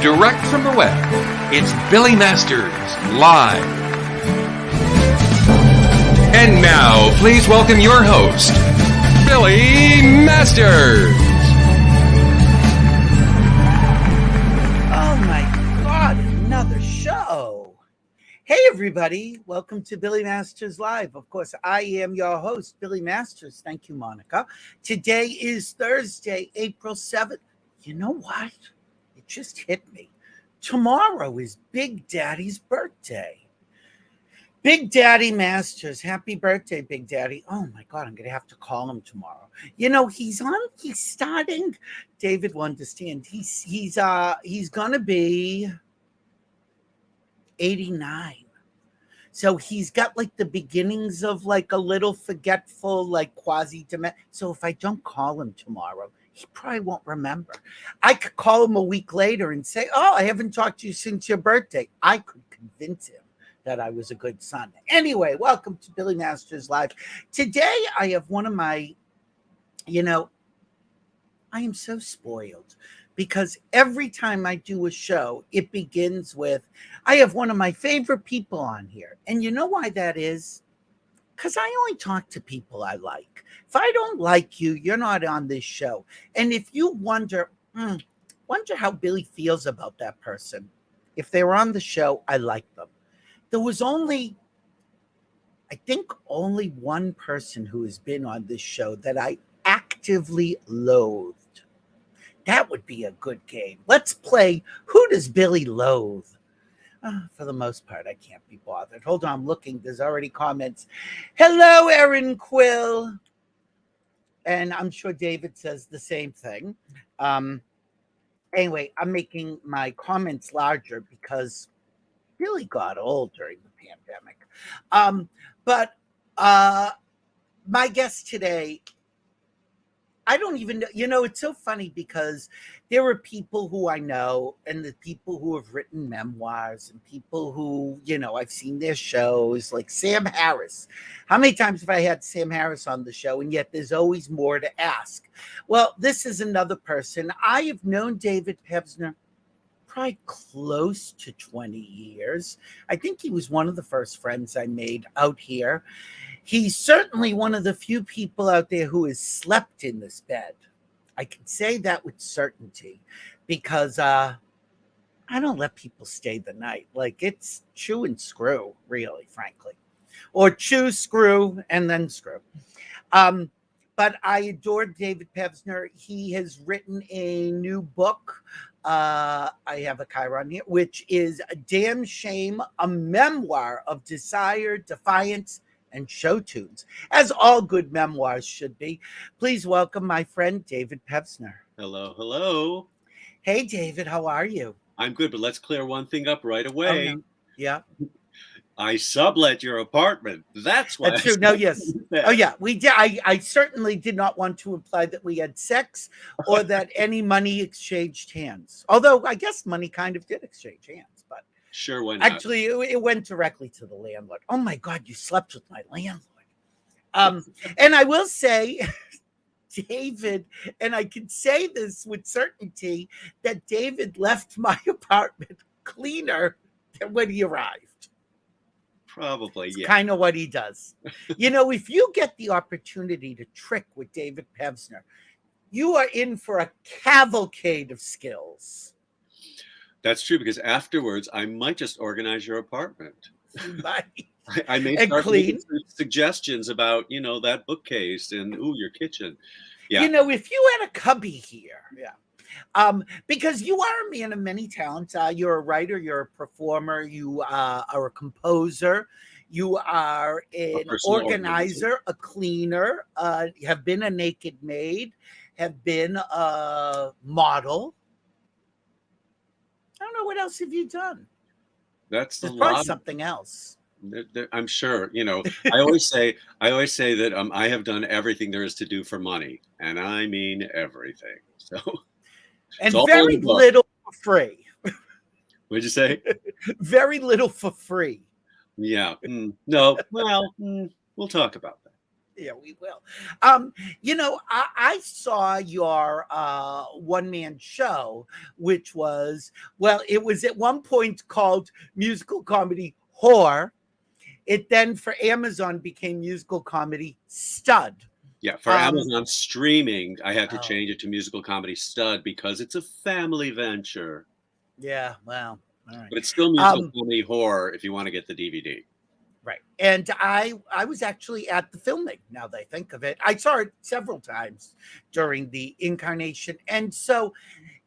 direct from the web. It's Billy Masters Live. And now, please welcome your host, Billy Masters. Oh my God, another show. Hey everybody, welcome to Billy Masters Live. Of course, I am your host, Billy Masters. Thank you, Monica. Today is Thursday, April 7th. You know what? It just hit me. Tomorrow is Big Daddy's birthday. Big Daddy Masters, happy birthday, Big Daddy. Oh my God, I'm going to have to call him tomorrow. You know, he's starting, David will understand, he's going to be 89. So he's got like the beginnings of like a little forgetful, like quasi-dementia. So if I don't call him tomorrow, he probably won't remember. I could call him a week later and say, oh, I haven't talked to you since your birthday. I could convince him that I was a good son. Anyway, welcome to Billy Masters Live. Today I have one of my, I am so spoiled because every time I do a show, it begins with, I have one of my favorite people on here. And you know why that is? Because I only talk to people I like. If I don't like you, you're not on this show. And if you wonder how Billy feels about that person, if they were on the show, I like them. There was only one person who has been on this show that I actively loathed. That would be a good game. Let's play Who Does Billy Loathe? For the most part, I can't be bothered. Hold on, I'm looking. There's already comments. Hello, Erin Quill. And I'm sure David says the same thing. Anyway, I'm making my comments larger because Billy got old during the pandemic. But my guest today, I don't even know, it's so funny because there are people who I know and the people who have written memoirs and people who, I've seen their shows like Sam Harris. How many times have I had Sam Harris on the show? And yet there's always more to ask. Well, this is another person. I have known David Pevsner probably close to 20 years. I think he was one of the first friends I made out here. He's certainly one of the few people out there who has slept in this bed. I can say that with certainty because I don't let people stay the night. Like it's chew and screw, really, frankly. Or chew, screw, and then screw. But I adore David Pevsner. He has written a new book. I have a Chiron here, which is A Damn Shame, a memoir of desire, defiance, and show tunes, as all good memoirs should be. Please welcome my friend, David Pevsner. Hello, hello. Hey, David, how are you? I'm good, but let's clear one thing up right away. Oh, no. Yeah. I sublet your apartment. That's why. That's true. No, yes. Oh, yeah. We did. I certainly did not want to imply that we had sex or that any money exchanged hands. Although I guess money kind of did exchange hands, but sure, why not? Actually, it went directly to the landlord. Oh my God, you slept with my landlord. And I will say, David, and I can say this with certainty, that David left my apartment cleaner than when he arrived. Probably, yeah. Kind of what he does. If you get the opportunity to trick with David Pevsner, you are in for a cavalcade of skills. That's true, because afterwards, I might just organize your apartment. Right. I may start making suggestions about, that bookcase and, your kitchen. Yeah. If you had a cubby here, yeah. Because you are a man of many talents. You're a writer, you're a performer, you are a composer, you are an organizer, a cleaner, have been a naked maid, have been a model. I don't know, what else have you done? There's probably something else. I'm sure. I always say that I have done everything there is to do for money, and I mean everything. So, and very little for free. What'd you say? Very little for free. Yeah. No. Well, we'll talk about that. Yeah, we will. I saw your one man show, which was, well, it was at one point called musical comedy whore. It then for Amazon became musical comedy stud. Yeah, for Um, Amazon streaming, I had to oh, change it to musical comedy stud because it's a family venture. yeah, well, all right. But it's still musical Um, comedy horror if you want to get the DVD. Right. And I was actually at the filming, now that I think of it. I saw it several times during the incarnation. And so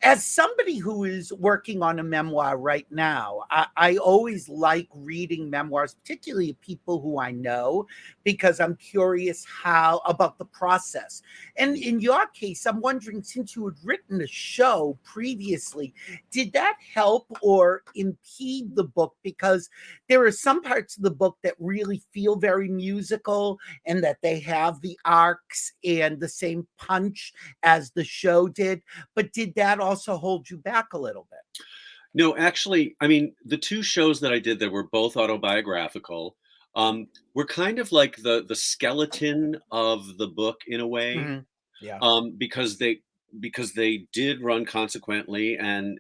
as somebody who is working on a memoir right now, I always like reading memoirs, particularly of people who I know, because I'm curious how about the process. And in your case, I'm wondering, since you had written a show previously, did that help or impede the book? Because there are some parts of the book that really feel very musical and that they have the arcs and the same punch as the show did. But did that also hold you back a little bit? No, actually, I mean, the two shows that I did that were both autobiographical, were kind of like the skeleton of the book in a way, Mhm. Yeah. because they did run consequently, and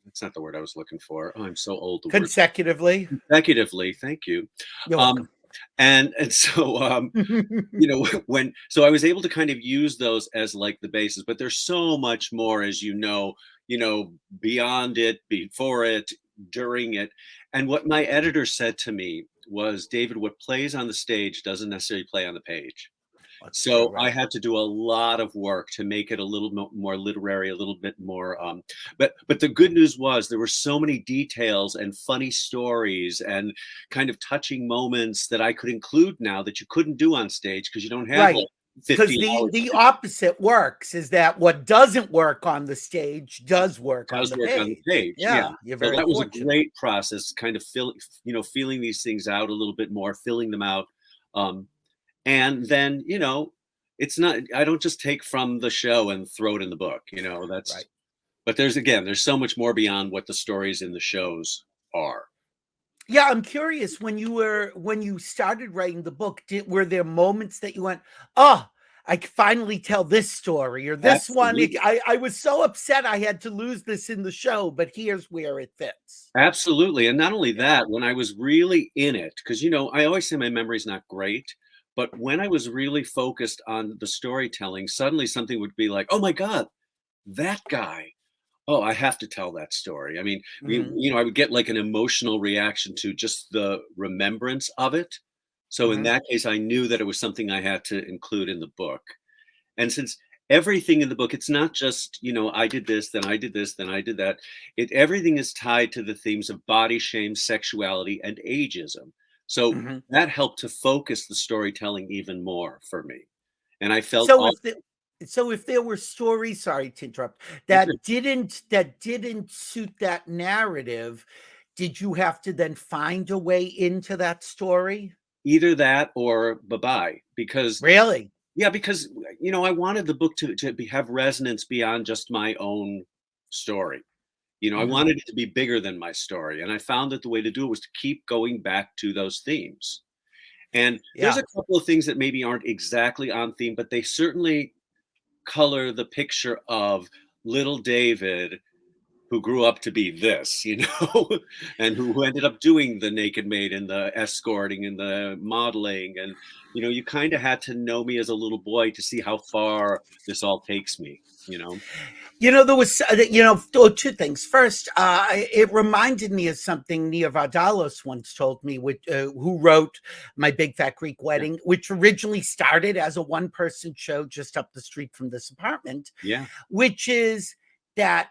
that's not the word I was looking for. Oh, I'm so old. The word Consecutively. consecutively. Thank you. You're Um, welcome. and so I was able to kind of use those as like the basis, but there's so much more, as beyond it, before it, during it. And what my editor said to me was, David, what plays on the stage doesn't necessarily play on the page. That's true, So I right? had to do a lot of work to make it a little more literary, a little bit more. But the good news was there were so many details and funny stories and kind of touching moments that I could include now that you couldn't do on stage because you don't have like Right. Because 50 the hours. the opposite works, is that what doesn't work on the stage does work on Does the work on the page. page, yeah. Yeah, you're So very that was a fortunate. great process, kind of feeling these things out a little bit more, filling them out. Um, and then, it's not, I don't just take from the show and throw it in the book, Right. but there's so much more beyond what the stories in the shows are. Yeah, I'm curious, when you started writing the book, were there moments that you went, "Oh, I can finally tell this story," or this one, Absolutely. I was so upset I had to lose this in the show, but here's where it fits. Absolutely. And not only Yeah. that, when I was really in it, because, I always say my memory's not great, but when I was really focused on the storytelling, suddenly something would be like, oh my God, that guy. Oh, I have to tell that story. I mean, Mhm, I would get like an emotional reaction to just the remembrance of it. So in mhm, that case, I knew that it was something I had to include in the book. And since everything in the book, it's not just, I did this, then I did this, then I did that. Everything is tied to the themes of body shame, sexuality, and ageism. So mhm. that helped to focus the storytelling even more for me. And I felt So all if there were stories, sorry to interrupt, that's it. that didn't suit that narrative, did you have to then find a way into that story? Either that or bye-bye. Because Really? yeah, because I wanted the book to have resonance beyond just my own story. I Mhm. wanted it to be bigger than my story, and I found that the way to do it was to keep going back to those themes. And there's Yeah. a couple of things that maybe aren't exactly on theme, but they certainly color the picture of little David who grew up to be this, and who ended up doing the naked maid and the escorting and the modeling. And, you kind of had to know me as a little boy to see how far this all takes me. There was, two things. First, it reminded me of something Nia Vardalos once told me, who wrote My Big Fat Greek Yeah. Wedding, which originally started as a one-person show just up the street from this apartment, Yeah. which is that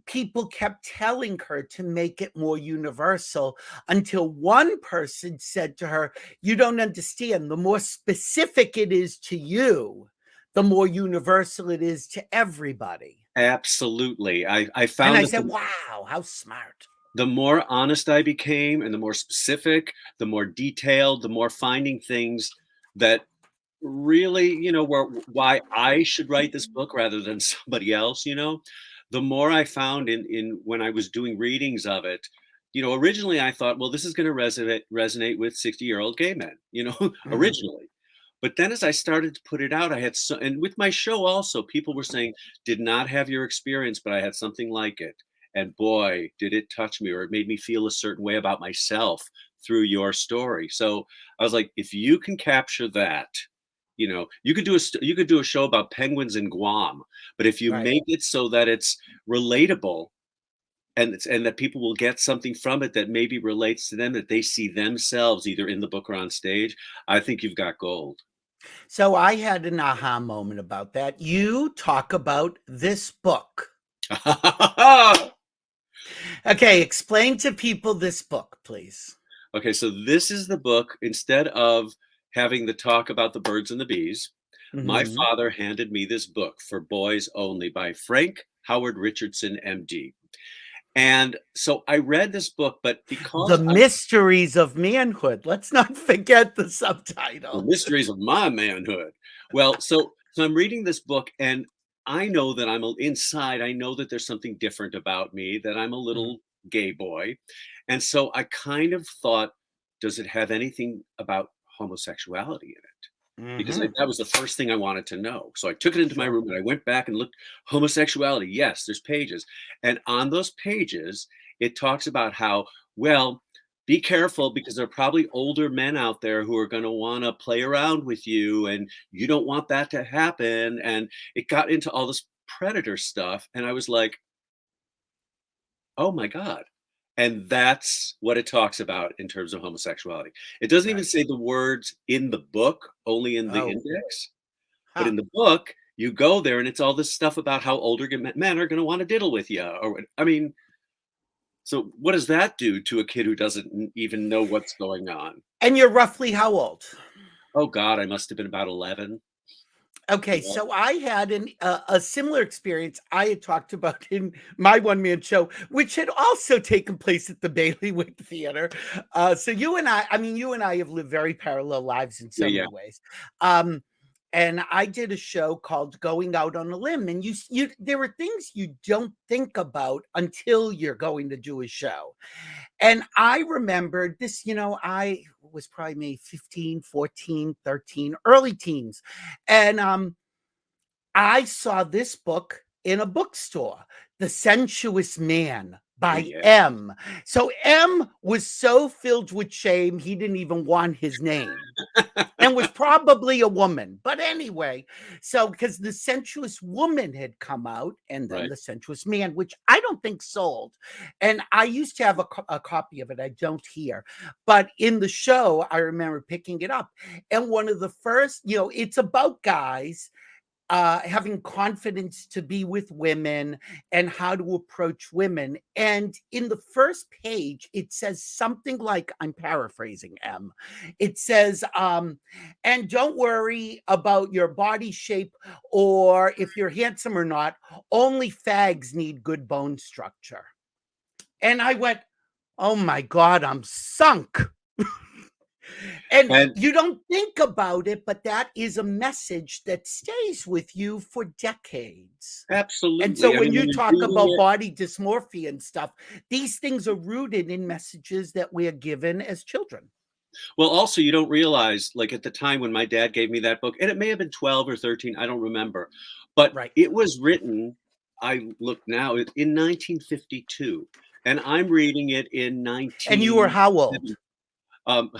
people kept telling her to make it more universal until one person said to her, "You don't understand. The more specific it is to you, the more universal it is to everybody." Absolutely. I And found I that said, "Wow, how smart." the more honest I became and the more specific, the more detailed, the more finding things that really, were why I should write this book rather than somebody else. The more I found in when I was doing readings of it. Originally I thought, well, this is going to resonate with 60-year-old gay men, Mhm. originally. But then as I started to put it out, I had and with my show also, people were saying, did not have your experience, but I had something like it. And boy, did it touch me, or it made me feel a certain way about myself through your story. So I was like, if you can capture that, you could do you could do a show about penguins in Guam, but if you Right. make it so that it's relatable, and that people will get something from it that maybe relates to them, that they see themselves either in the book or on stage, I think you've got gold. So I had an aha moment about that. You talk about this book. Okay, explain to people this book, please. Okay, so this is the book. Instead of having the talk about the birds and the bees, my Mhm. father handed me this book, For Boys Only, by Frank Howard Richardson, MD. And so I read this book, but The because I'm Mysteries of Manhood. Let's not forget the The subtitle. Mysteries of My Manhood. Well, so I'm reading this book, and I know that inside, I know that there's something different about me, that I'm a Mhm. little gay boy. And so I kind of thought, does it have anything about homosexuality in it? Because Mhm. that was the first thing I wanted to know. So I took it into my Sure. room and I went back and looked. Homosexuality, yes, there's pages. And on those pages, it talks about how, well, be careful because there are probably older men out there who are going to want to play around with you, and you don't want that to happen. And it got into all this predator stuff. And I was like, oh my God. And that's what it talks about in terms of homosexuality. It doesn't even Right. say the words in the book, only in the Oh, index. But huh. in the book, you go there and it's all this stuff about how older men are going to want to diddle with you. I mean, so what does that do to a kid who doesn't even know what's going on? And you're roughly how old? Oh God, I must have been about 11. Okay, Yeah. so I had a similar experience I had talked about in my one man show, which had also taken place at the Baileywick Theater. So I mean, you and I have lived very parallel lives in Yeah, so yeah. many ways. Um, and I did a show called Going Out on a Limb, and there are things you don't think about until you're going to do a show. And I remembered this, I was probably maybe 15, 14, 13, early teens. And I saw this book in a bookstore, The Sensuous Man Oh by yeah. M. So M was so filled with shame, he didn't even want his name and was probably a woman. But anyway, so because the sensuous woman had come out and then Right. the sensuous man, which I don't think sold. And I used to have a copy of it. I don't here. But in the show, I remember picking it up. And one of the first, it's about guys having confidence to be with women and how to approach women. And in the first page, it says something like, I'm paraphrasing M. It says, and don't worry about your body shape or if you're handsome or not, only fags need good bone structure. And I went, oh my God, I'm sunk. And And you don't think about it, but that is a message that stays with you for decades. And so absolutely. I when mean, you when you're talk reading about it, body dysmorphia and stuff, these things are rooted in messages that we're given as children. well, also you don't realize, like at the time when my dad gave me that book, and it may have been 12 or 13, I don't remember, but Right. it was written, I look now, in 1952, and I'm reading it in And you were how old? 1970. Um,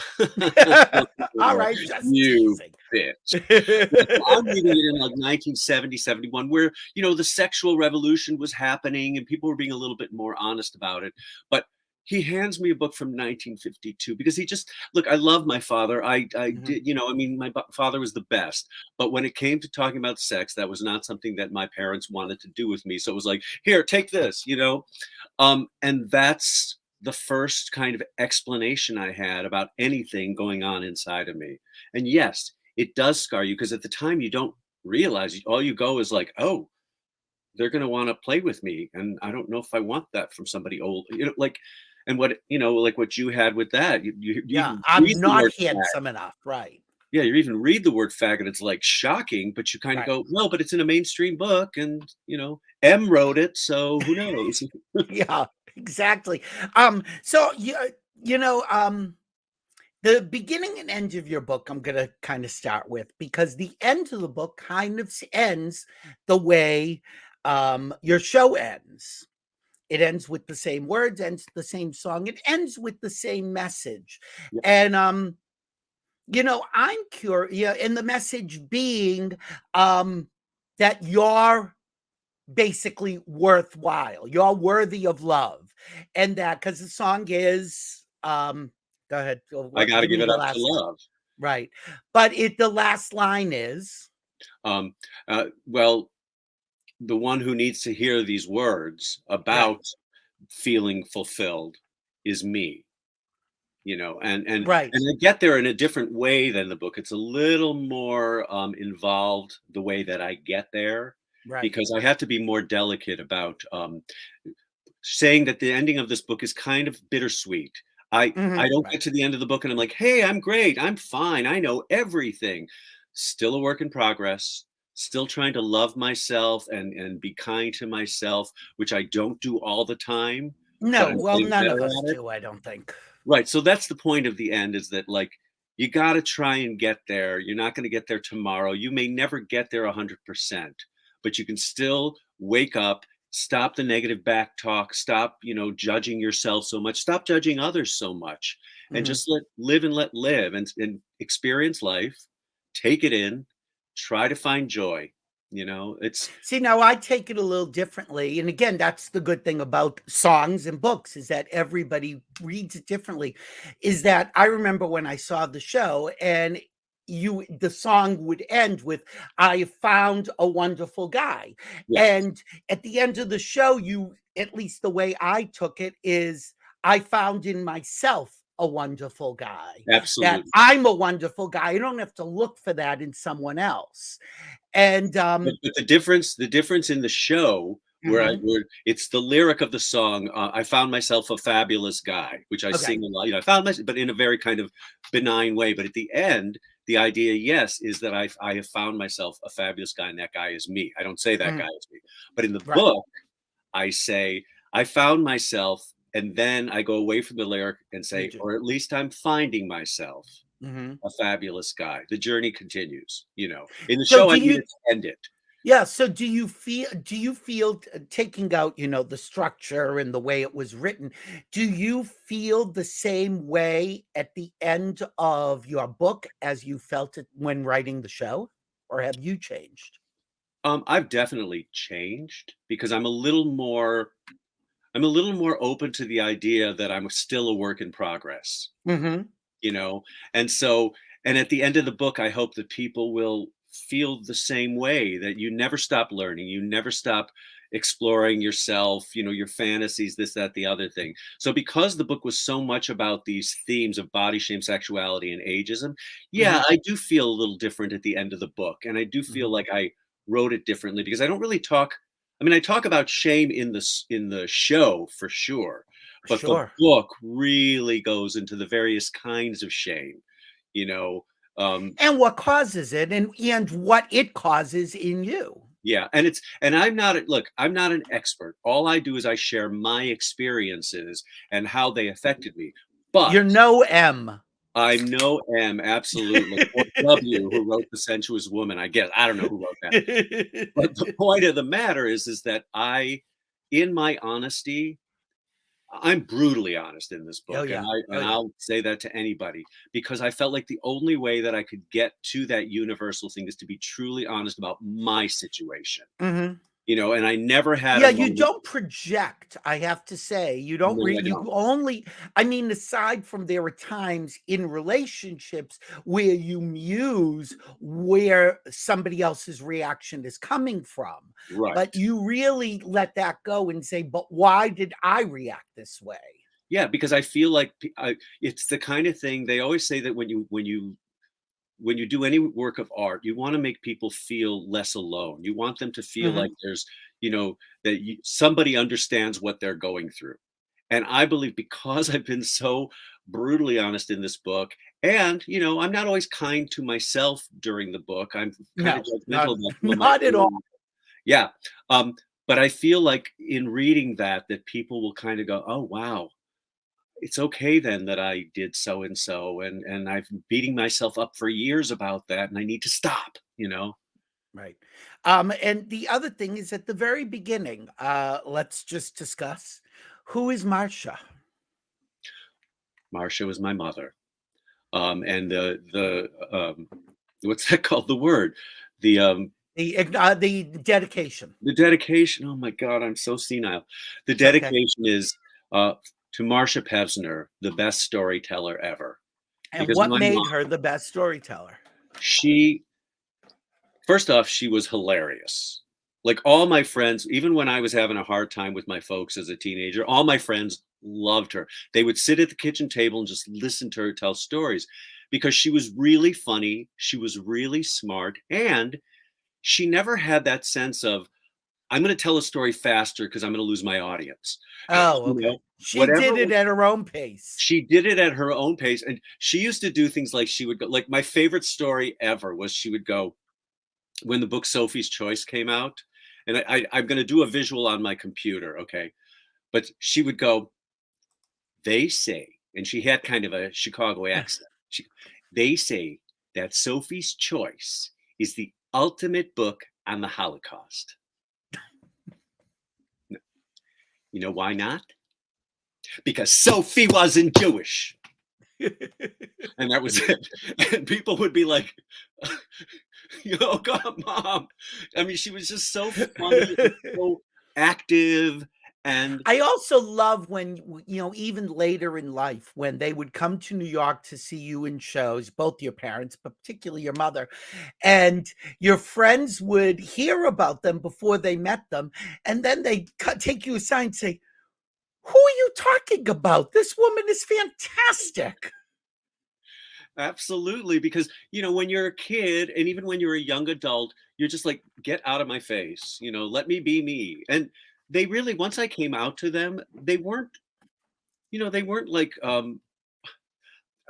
All right, just you teasing. bitch. Yeah, so I'm reading it in like 1970, 71, where, the sexual revolution was happening and people were being a little bit more honest about it. But he hands me a book from 1952 because he just, look, I love my father. I Mhm. did, I mean, my father was the best. But when it came to talking about sex, that was not something that my parents wanted to do with me. So it was like, here, take this. And that's the first kind of explanation I had about anything going on inside of me. And yes, it does scar you because at the time you don't realize, all you go is like, oh, they're going to want to play with me. And I don't know if I want that from somebody old, like, and like what you had with that, you Yeah, even I'm read the not word fag. handsome enough. Right. Yeah, you even read the word fag and it's like shocking, but you kind of Right. go, no, but it's in a mainstream book and, M wrote it. So who knows? Yeah, exactly. So you know, The beginning and end of your book, I'm going to kind of start with, because the end of the book kind of ends the way your show ends. It ends with the same words, ends the same song, it ends with the same message. Yeah. And I'm curious, yeah, and the message being that you're basically worthwhile, you're worthy of love. And that, because the song is go ahead, I got to give give me it the up to last line. love. Right. But the last line is Um, well, the one who needs to hear these words right, about feeling fulfilled is me. right, And I get there in a different way than the book. It's a little more involved the way that I get there, right. because I have to be more delicate about saying that the ending of this book is kind of bittersweet. I don't Right. get to the end of the book and I'm like, hey, I'm great, I'm fine, I know everything. Still a work in progress. Still trying to love myself and be kind to myself, which I don't do all the time, but No, I'm well, getting none better of us at it. do, I don't think. Right. So that's the point of the end, is that, like, you got to try and get there. You're not going to get there tomorrow. You may never get there 100%, but you can still wake up, stop the negative back talk, stop, judging yourself so much, stop judging others so much, and Mhm. just let live and experience life, take it in, try to find joy. It's See, now I take it a little differently, and again, that's the good thing about songs and books, is that everybody reads it differently. Is that I remember when I saw the show, and the song would end with "I found a wonderful guy," yeah, and at the end of the show, at least the way I took it is, I found in myself a wonderful guy, that absolutely. I'm a wonderful guy. I don't have to look for that in someone else. And But the difference in the show, mhm. where it's the lyric of the song, "I found myself a fabulous guy," which I Okay. sing a lot. I found myself, but in a very kind of benign way. But at the end, the idea, yes, is that I have found myself a fabulous guy, and that guy is me. I don't say that guy Mhm. is me, but in the Right. book, I say I found myself, and then I go away from the lyric and You say, do. or at least I'm finding myself Mhm. a fabulous guy. The journey continues. In the So show, I do needed you to end it. yeah, so do you feel taking out, the structure and the way it was written, do you feel the same way at the end of your book as you felt it when writing the show? Or have you changed? I've definitely changed, because I'm a little more open to the idea that I'm still a work in progress, Mhm. you know? And so, and at the end of the book, I hope that people will feel the same way, that you never stop learning, you never stop exploring yourself, your fantasies, this, that, the other thing. So, because the book was so much about these themes of body shame, sexuality, and ageism, yeah, Mhm. I do feel a little different at the end of the book. And I do feel Mhm. like I wrote it differently, because I don't really talk. I mean, I talk about shame in the show for sure, but the Sure. book really goes into the various kinds of shame. You know, um, And what causes it, and what it causes in you. yeah, and I'm not an expert. All I do is I share my experiences and how they affected me. But You're no M. I'm no M, absolutely, or W, who wrote The Sensuous Woman. I guess I don't know who wrote that. But the point of the matter is that in my honesty, I'm brutally honest in this Oh, book, and yeah. I Oh, and yeah. I'll say that to anybody, because I felt like the only way that I could get to that universal thing is to be truly honest about my situation. Mhm. And I never had a Yeah, you moment. don't project, I have to say. You don't No, re I you don't. only I mean, aside from there are times in relationships where you muse where somebody else's reaction is coming from, but Right. you really let that go and say, "But why did I react this way?" Yeah, because I feel like it's the kind of thing they always say, that when you do any work of art, you want to make people feel less alone. You want them to feel like Mhm. there's, somebody understands what they're going through. And I believe, because I've been so brutally honest in this book, and I'm not always kind to myself during the book. I'm kind of No, judgmental not about some of my not at all. own. Yeah. Um, but I feel like in reading that people will kind of go, "Oh, wow, it's okay then that I did so and so, and I've been beating myself up for years about that, and I need to stop, you know? Right. And the other thing is at the very beginning, let's just discuss who is Marcia? Marcia was my mother. And what's that called? The word, the um, The dedication. the dedication. Oh my God, I'm so senile. The It's okay. dedication is uh, to Marcia Pevsner, the best storyteller ever. And Because what my made mom, her the best storyteller? she first off, she was hilarious. Like all my friends, even when I was having a hard time with my folks as a teenager, all my friends loved her. They would sit at the kitchen table and just listen to her tell stories because she was really funny. She was really smart. And she never had that sense of, I'm going to tell a story faster because I'm going to lose my audience. Oh, You okay. know, She whatever did it at her own pace. she did it at her own pace. And she used to do things like she would go, like my favorite story ever was she would go, when the book Sophie's Choice came out, and I'm going to do a visual on my computer, okay? But she would go, they say, and she had kind of a Chicago accent. They say that Sophie's Choice is the ultimate book on the Holocaust. You know why not? Because Sophie wasn't Jewish. And that was it. And people would be like, God, mom. I mean, she was just so funny and so active. And I also love when, even later in life, when they would come to New York to see you in shows, both your parents, but particularly your mother, and your friends would hear about them before they met them, and then they take you aside and say, "Who are you talking about? This woman is fantastic." absolutely, because, when you're a kid and even when you're a young adult, you're just like, get out of my face, let me be me. And they really, once I came out to them, they weren't like,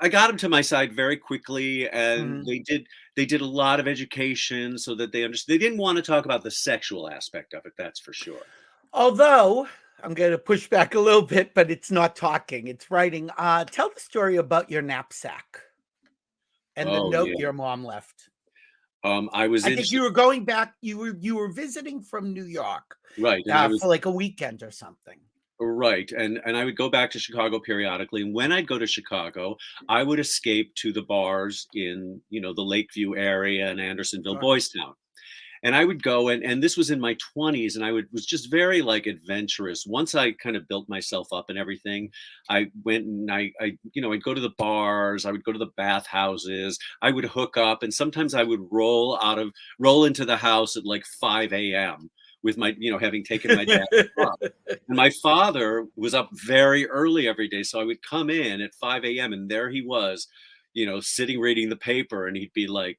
I got them to my side very quickly, and Mhm. they did a lot of education so that they understood. They didn't want to talk about the sexual aspect of it, that's for sure. Although I'm going to push back a little bit, but it's not talking; it's writing. Tell the story about your knapsack and the Oh note yeah. your mom left. I was I in think you were going back. You were visiting from New York right, and I for was like a weekend or something. right, and I would go back to Chicago periodically. And when I'd go to Chicago, I would escape to the bars in the Lakeview area and Andersonville, Sure. Boys Town. And I would go, and this was in my 20s, and was just very like adventurous. Once I kind of built myself up and everything, I went and I'd go to the bars, I would go to the bathhouses, I would hook up, and sometimes I would roll into the house at like 5 a.m. with my, having taken my dad up. And my father was up very early every day, so I would come in at 5 a.m. and there he was, sitting reading the paper, and he'd be like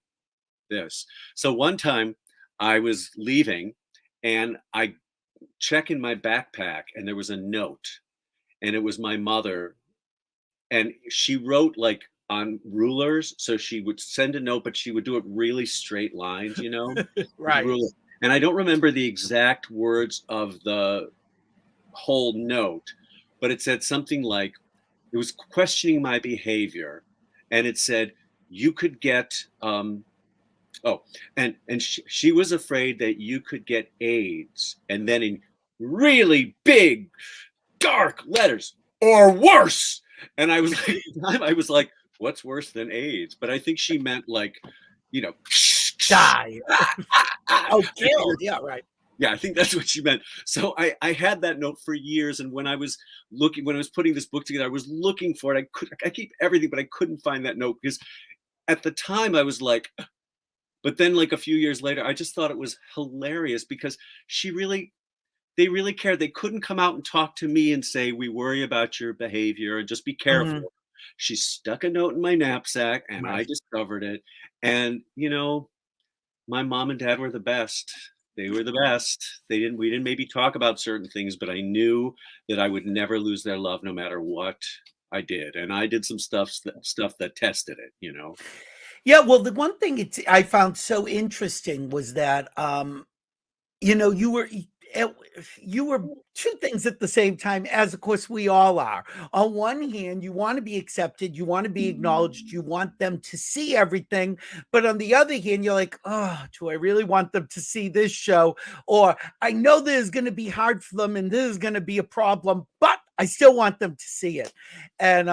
this. So one time I was leaving and I check in my backpack and there was a note, and it was my mother, and she wrote like on rulers. So she would send a note, but she would do it really straight lines, with a Right. ruler. And I don't remember the exact words of the whole note, but it said something like, it was questioning my behavior. And it said, you could get, oh, and she was afraid that you could get AIDS, and then in really big, dark letters, or worse. And I was like, at the time, I was like, what's worse than AIDS? But I think she meant like, you know, Die. Oh, I think killed. Yeah, right. yeah, I think that's what she meant. So I had that note for years, and when I was putting this book together, I was looking for it. I keep everything, but I couldn't find that note because at the time I was like, but then like a few years later, I just thought it was hilarious because they really cared. They couldn't come out and talk to me and say, we worry about your behavior and just be Mhm. careful. She stuck a note in my knapsack and I Right. discovered it. And, my mom and dad were the best. They were the best. We didn't maybe talk about certain things, but I knew that I would never lose their love no matter what I did. And I did some stuff that tested it. Yeah, well, the one thing I found so interesting was that, you were you were two things at the same time, as of course we all are. On one hand, you want to be accepted, you want to be acknowledged, you want them to see everything. But on the other hand, you're like, oh, do I really want them to see this show? Or I know this is going to be hard for them and this is going to be a problem, but I still want them to see it. And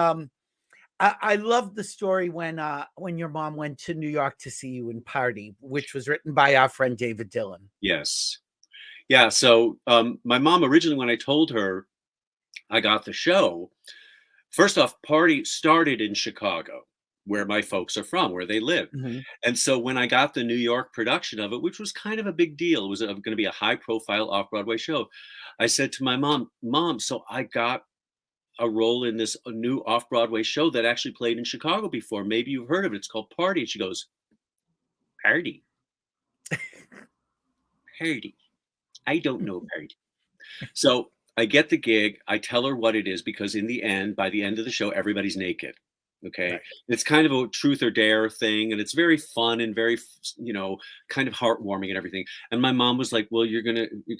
I love the story when your mom went to New York to see you and party, which was written by our friend David Dillon. Yes. Yeah. So my mom originally, when I told her I got the show, first off, Party started in Chicago, where my folks are from, where they live. Mm-hmm. And so when I got the New York production of it, which was kind of a big deal, it was going to be a high profile off Broadway show. I said to my mom, so I got a role in this new off Broadway show that actually played in Chicago before. Maybe you've heard of it. It's called Party. And she goes, Party? Party? I don't know Party. So I get the gig. I tell her what it is because in the end, by the end of the show, everybody's naked. Okay. Right. It's kind of a truth or dare thing. And it's very fun and very, kind of heartwarming and everything. And my mom was like, well, you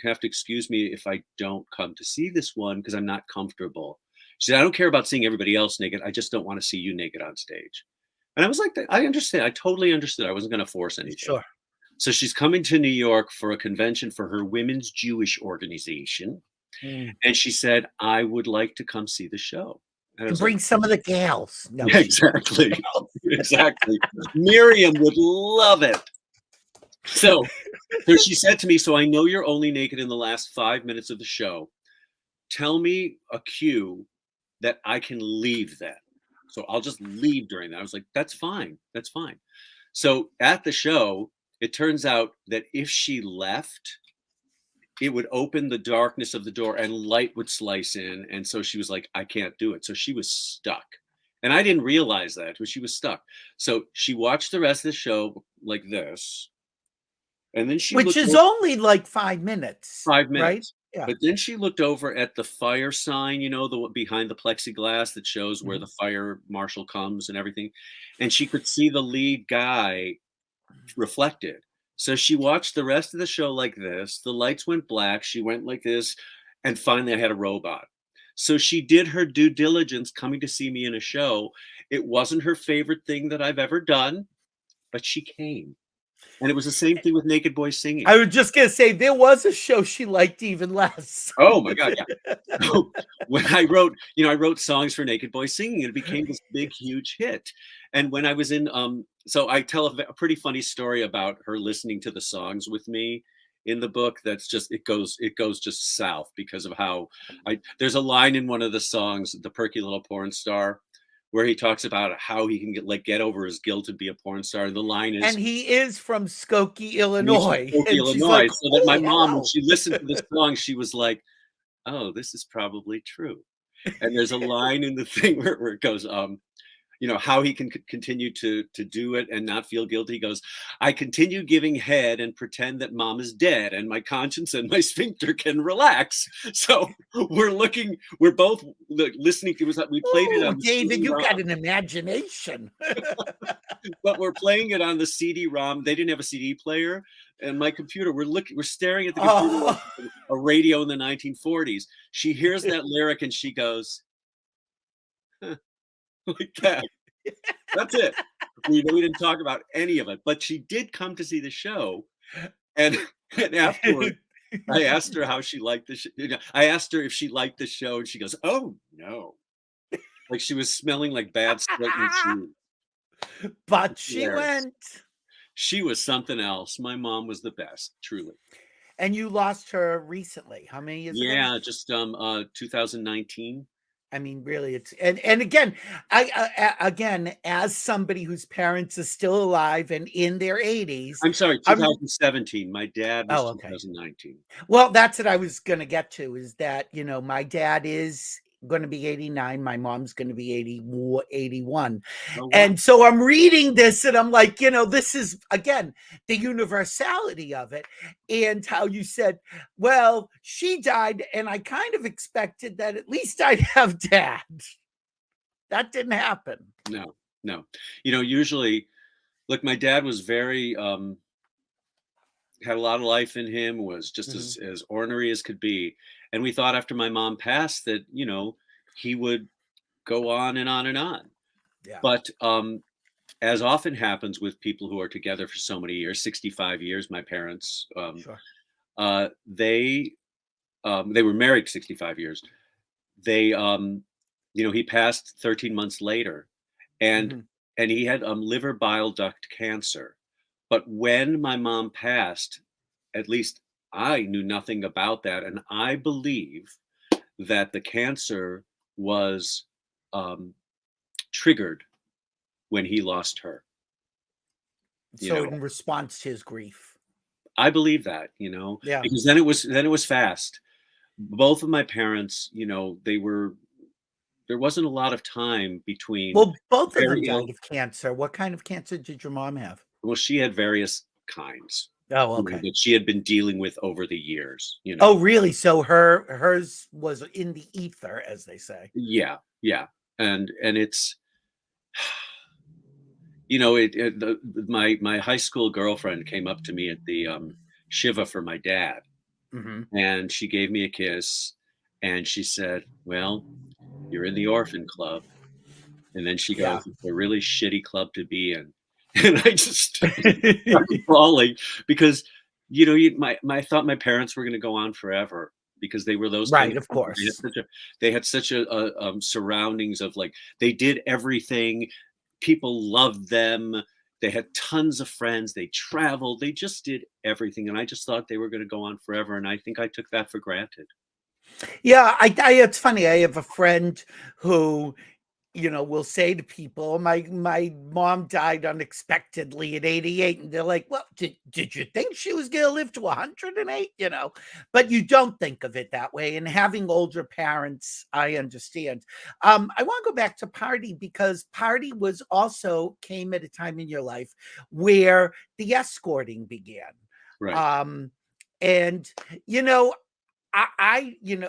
have to excuse me if I don't come to see this one because I'm not comfortable. She said, I don't care about seeing everybody else naked. I just don't want to see you naked on stage. And I was like, I understand. I totally understood. I wasn't going to force anything. Sure. So she's coming to New York for a convention for her women's Jewish organization. Mm. And she said, I would like to come see the show. And To bring some of the gals. No, yeah, exactly. Exactly. Miriam would love it. So she said to me, so I know you're only naked in the last 5 minutes of the show. Tell me a cue that I can leave then. So I'll just leave during that. I was like, that's fine. That's fine. So at the show, it turns out that if she left, it would open the darkness of the door and light would slice in. And so she was like, I can't do it. So she was stuck. And I didn't realize that, but she was stuck. So she watched the rest of the show like this. And then which is only like 5 minutes. 5 minutes. Right? Yeah. But then she looked over at the fire sign, the behind the plexiglass that shows where the fire marshal comes and everything. And she could see the lead guy reflected. So she watched the rest of the show like this. The lights went black. She went like this. And finally, I had a robot. So she did her due diligence coming to see me in a show. It wasn't her favorite thing that I've ever done, but she came. And it was the same thing with Naked Boys Singing. I was just going to say, there was a show she liked even less. Oh my God, yeah. So when I wrote songs for Naked Boys Singing, it became this big, huge hit. And when I was in, so I tell a pretty funny story about her listening to the songs with me in the book. That's just, it goes just south because of how there's a line in one of the songs, The Perky Little Porn Star, where he talks about how he can get over his guilt and be a porn star. And the line is, and he is from Skokie, Illinois. Illinois. Like, so that my mom, when she listened to this song, she was like, oh, this is probably true. And there's a line in the thing where it goes, how he can continue to do it and not feel guilty. He goes, I continue giving head and pretend that mom is dead and my conscience and my sphincter can relax. So we're both listening. We played it on David, you got an imagination. But we're playing it on the CD-ROM. They didn't have a CD player. And my computer, we're staring at the computer like a radio in the 1940s. She hears that lyric and she goes, huh. Like that. That's it. We didn't talk about any of it, but she did come to see the show, and afterward, I asked her how she liked the show. I asked her if she liked the show, and she goes, "Oh no!" Like she was smelling like bad straightened shoes. But she went. She was something else. My mom was the best, truly. And you lost her recently. How many years ago? Yeah, just 2019. I mean, really, it's and again, again, as somebody whose parents are still alive and in their 80s. I'm sorry, 2017. My dad was 2019. Well, that's what I was going to get to, is that, my dad is going to be 89. My mom's going to be 81. Oh, wow. And so I'm reading this and I'm like, this is, again, the universality of it. And how you said, well, she died and I kind of expected that at least I'd have dad. That didn't happen. No. Usually, look, my dad was very, had a lot of life in him, was just as ornery as could be. And we thought after my mom passed that, he would go on and on and on. Yeah. But as often happens with people who are together for so many years, 65 years, my parents, Sure. they they were married 65 years. They, he passed 13 months later, and Mhm. and he had liver bile duct cancer. But when my mom passed, at least I knew nothing about that, and I believe that the cancer was um, triggered when he lost her. You So know, in response to his grief. I believe that, Yeah. because then it was fast. Both of my parents, there wasn't a lot of time between Well, both of them very ill. died of cancer. What kind of cancer did your mom have? Well, she had various kinds, Oh, okay. that she had been dealing with over the years. Oh, really? So hers was in the ether, as they say. Yeah, yeah, and it's my high school girlfriend came up to me at the shiva for my dad, Mhm. and she gave me a kiss, and she said, "Well, you're in the orphan club." And then she Yeah. goes, "It's a really shitty club to be in." And I just started bawling because, I thought my parents were going to go on forever because they were those kind Right, of of people. course. They had such a surroundings of, like, they did everything. People loved them. They had tons of friends. They traveled. They just did everything. And I just thought they were going to go on forever. And I think I took that for granted. Yeah, it's funny. I have a friend who, will say to people, my mom died unexpectedly at 88, and they're like, "Well, did you think she was going to live to 108?" But you don't think of it that way. And having older parents, I understand. I want to go back to Party because Party was also came at a time in your life where the escorting began. Right. Um, and you know,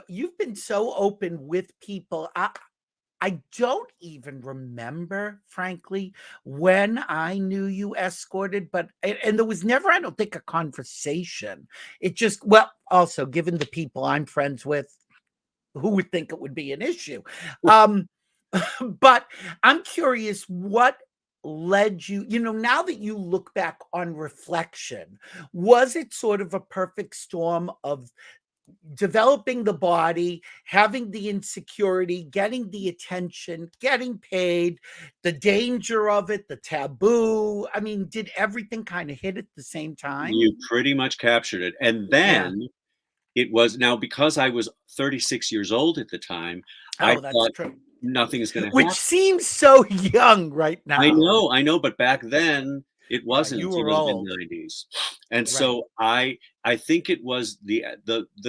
you've been so open with people. I don't even remember, frankly, when I knew you escorted, but and there was never, I don't think, a conversation. It just, well, also given the people I'm friends with, who would think it would be an issue? Um, but I'm curious what led you, now that you look back on reflection, was it sort of a perfect storm of developing the body, having the insecurity, getting the attention, getting paid, the danger of it, the taboo? I mean, did everything kind of hit at the same time? You pretty much captured it. And Yeah. then it was now, because I was 36 years old at the time, I Oh, that's thought true. nothing's gonna Which happen. seems so young right now. I know, but back then it Yeah, you wasn't, were the old. mid-90s. And Right. so I think it was the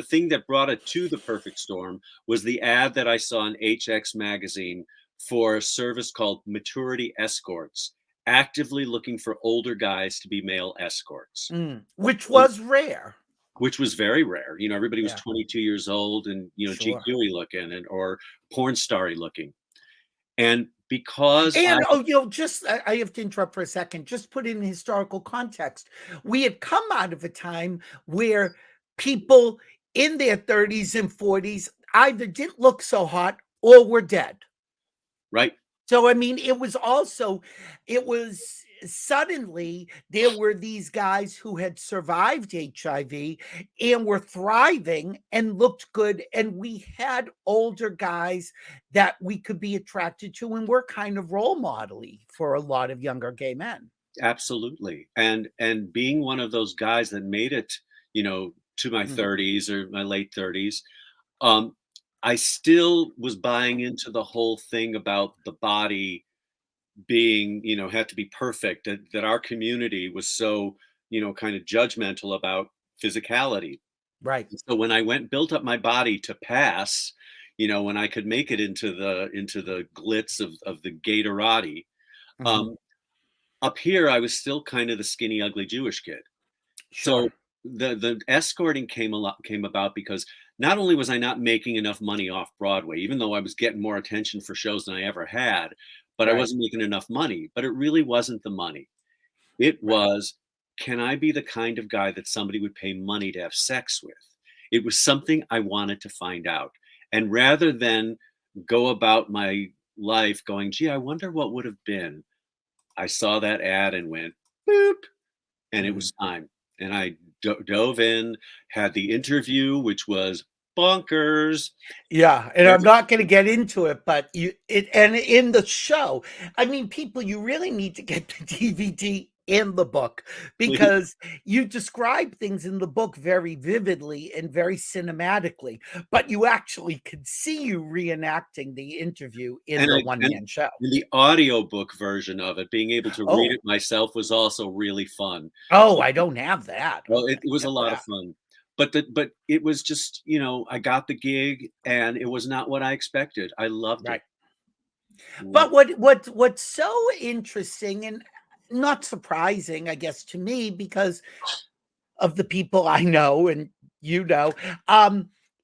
thing that brought it to the perfect storm was the ad that I saw in HX magazine for a service called Maturity Escorts, actively looking for older guys to be male escorts. Which was rare. Which was very rare. Everybody was Yeah, 22 years old and, Jake sure. Huey looking or porn starry looking. And because I And just I have to interrupt for a second. Just put it in historical context. We had come out of a time where people in their 30s and 40s either didn't look so hot or were dead. right, So, I mean, it was suddenly there were these guys who had survived HIV and were thriving and looked good. And we had older guys that we could be attracted to and were kind of role model-y for a lot of younger gay men. absolutely. And being one of those guys that made it, to my Mhm. 30s or my late 30s, um, I still was buying into the whole thing about the body being, had to be perfect, that our community was so, kind of judgmental about physicality. Right. So when I went built up my body to pass, when I could make it into the glitz of the Gatorati, Mhm. um, up here I was still kind of the skinny, ugly Jewish kid. So Sure. the escorting came about because not only was I not making enough money off Broadway, even though I was getting more attention for shows than I ever had, but I Right. wasn't making enough money. But it really wasn't the money. It Right. was can I be the kind of guy that somebody would pay money to have sex with? It was something I wanted to find out. And rather than go about my life going, gee, I wonder what would have been, I saw that ad and went, boop, and it Mhm. was time. And I dove in, had the interview, which was bonkers. Yeah, and I'm Every- not gonna get into it, but and in the show, I mean, people, you really need to get the DVD and the book because you describe things in the book very vividly and very cinematically, but you actually could see you reenacting the interview in and the I and one-man show. the audiobook version of it, being able to read Oh, it myself was also really fun. oh, I don't have that. Well, Okay, it was a get lot of that. fun. But it was just, I got the gig and it was not what I expected. I loved it. Right. But Loved what's so interesting and not surprising, I guess, to me, because of the people I know and you know,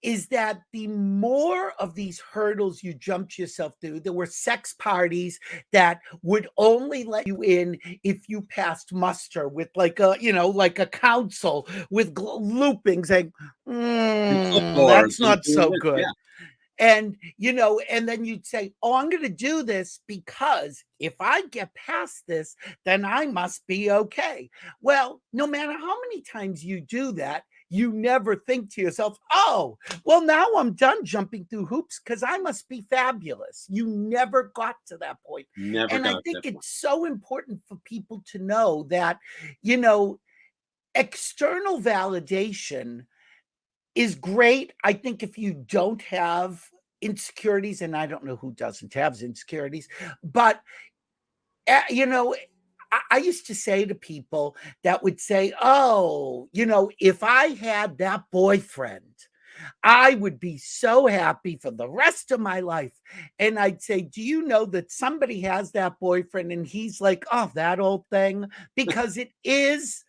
is that the more of these hurdles you jumped yourself through, there were sex parties that would only let you in if you passed muster with like a, like a council with looping saying, and that's clipboards and not doing so this, yeah. good. And then you'd say, oh, I'm going to do this because if I get past this, then I must be okay. Well, no matter how many times you do that, you never think to yourself, oh, well, now I'm done jumping through hoops because I must be fabulous. You never got to that point. Never And I got think that point. it's so important for people to know that, you know, external validation is great. I think if you don't have insecurities, and I don't know who doesn't have insecurities, but you know, I used to say to people that would say, "Oh, if I had that boyfriend, I would be so happy for the rest of my life." And I'd say, "Do you know that somebody has that boyfriend and he's like, oh, that old thing?" Because it is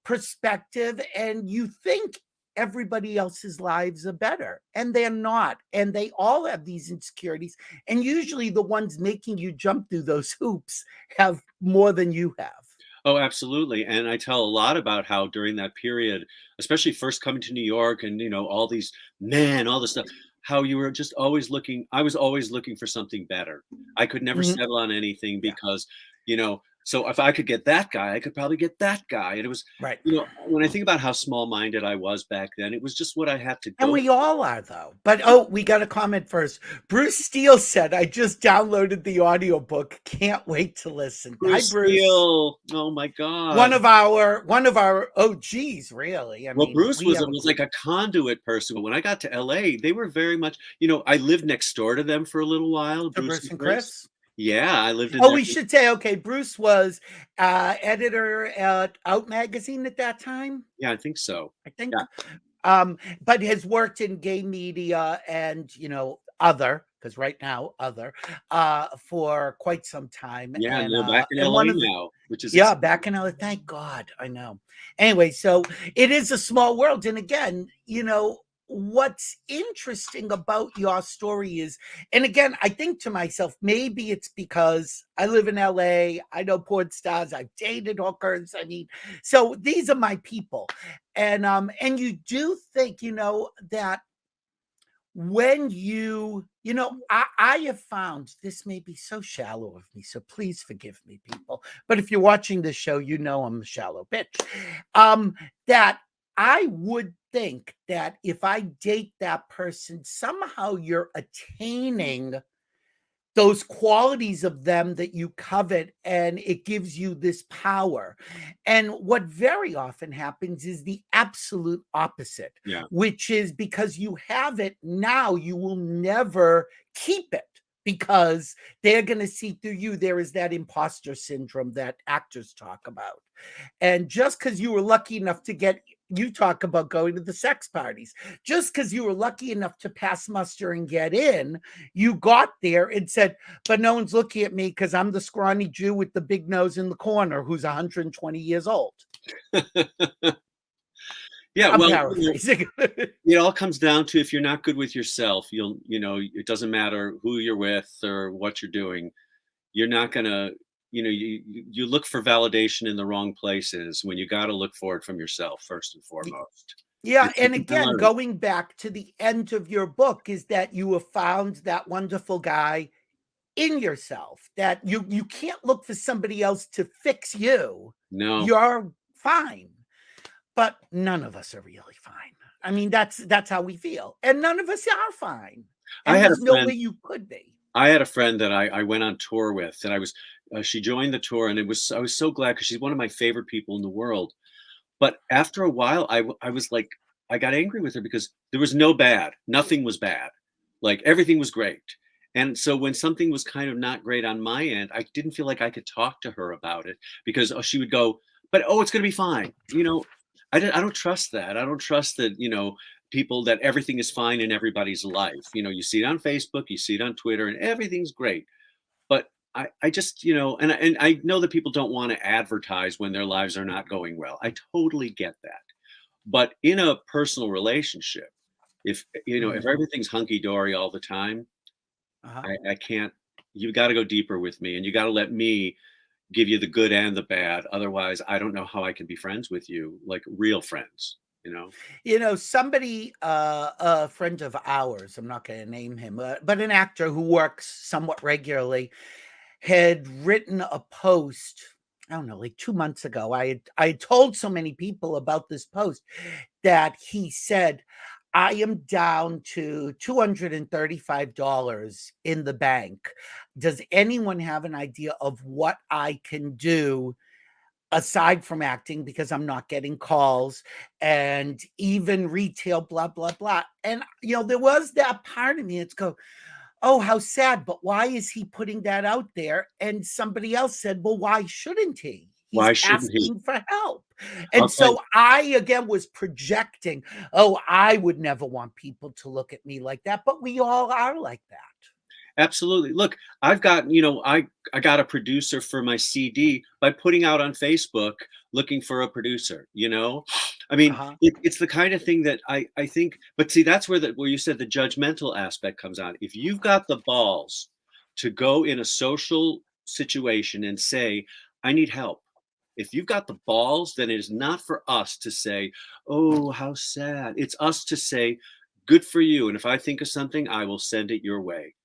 perspective and you think everybody else's lives are better and they're not, and they all have these insecurities, and usually the ones making you jump through those hoops have more than you have. Oh, absolutely. And I tell a lot about how during that period, especially first coming to New York and, all these men, all this stuff, how you were just always looking, I was always looking for something better. I could never Mhm. settle on anything Yeah, because, so if I could get that guy, I could probably get that guy. And it was, right. when I think about how small-minded I was back then, it was just what I had to And go. we all are, though. But oh, we got a comment first. Bruce Steele said, I just downloaded the audiobook. Can't wait to listen. Hi, Bruce Bruce. Steele. Oh my One God. of our OGs, really. I Well, mean, Bruce we was have a was group. like a conduit person. When I got to LA, they were very much, I lived next door to them for a little while, To Bruce Bruce and and Chris. Chris. Yeah, I lived in Oh, there. we should say, okay, Bruce was editor at Out Magazine at that time, Yeah, I think so. I think. Yeah. But has worked in gay media and, other, because right now, other, for quite some time. Yeah, and And they're back in and LA one of the now, which is yeah, exciting. back in LA. Thank God. I know. Anyway, so it is a small world. And again, what's interesting about your story is, and again, I think to myself, maybe it's because I live in LA, I know porn stars, I've dated hookers. I mean, so these are my people. And you do think, that when I have found, this may be so shallow of me, so please forgive me, people, but if you're watching this show, I'm a shallow bitch. That I would think that if I date that person, somehow you're attaining those qualities of them that you covet, and it gives you this power. And what very often happens is the absolute opposite, Yeah. which is because you have it now, you will never keep it because they're going to see through you. There is that imposter syndrome that actors talk about. And just because you were lucky enough to get, you talk about going to the sex parties, just because you were lucky enough to pass muster and get in, you got there and said, but no one's looking at me because I'm the scrawny Jew with the big nose in the corner who's 120 years old. Yeah, I'm well, paraphrasing. it all comes down to if you're not good with yourself, it doesn't matter who you're with or what you're doing. You're not gonna you look for validation in the wrong places when you got to look for it from yourself first and foremost. Yeah, It's and something I again, learned. going back to the end of your book is that you have found that wonderful guy in yourself, that you can't look for somebody else to fix you. No, You're fine. But none of us are really fine. I mean, that's how we feel. And none of us are fine. I And had a there's no friend way you could be. I had a friend that I went on tour with, and she joined the tour, and I was so glad because she's one of my favorite people in the world. But after a while, I was like, I got angry with her because there was no bad, nothing was bad, like everything was great. And so when something was kind of not great on my end, I didn't feel like I could talk to her about it because she would go, but oh, it's going to be fine. I don't trust that. I don't trust that, people that everything is fine in everybody's life. You see it on Facebook, you see it on Twitter, and everything's great. But I just, and I know that people don't want to advertise when their lives are not going well. I totally get that. But in a personal relationship, if Mhm. everything's hunky dory all the time, Uh-huh. I can't. You got to go deeper with me, and you got to let me give you the good and the bad. Otherwise, I don't know how I can be friends with you, like real friends. You know? Somebody, a friend of ours, I'm not going to name him, but an actor who works somewhat regularly, had written a post. I don't know, like 2 months ago. I had told so many people about this post that he said, I am down to $235 in the bank. Does anyone have an idea of what I can do aside from acting, because I'm not getting calls and even retail, blah, blah, blah. And, there was that part of me. It's go, oh, how sad. But why is he putting that out there? And somebody else said, well, why shouldn't he? He's Why shouldn't he? asking for help. I'll And tell you. so I, again, was projecting, oh, I would never want people to look at me like that. But we all are like that. Absolutely. Look, I've got, I got a producer for my CD by putting out on Facebook looking for a producer, I Uh mean, huh. it's the kind of thing that I think, but see, that's where you said the judgmental aspect comes on. If you've got the balls to go in a social situation and say, I need help. If you've got the balls, then it is not for us to say, oh, how sad. It's us to say, good for you. And if I think of something, I will send it your way.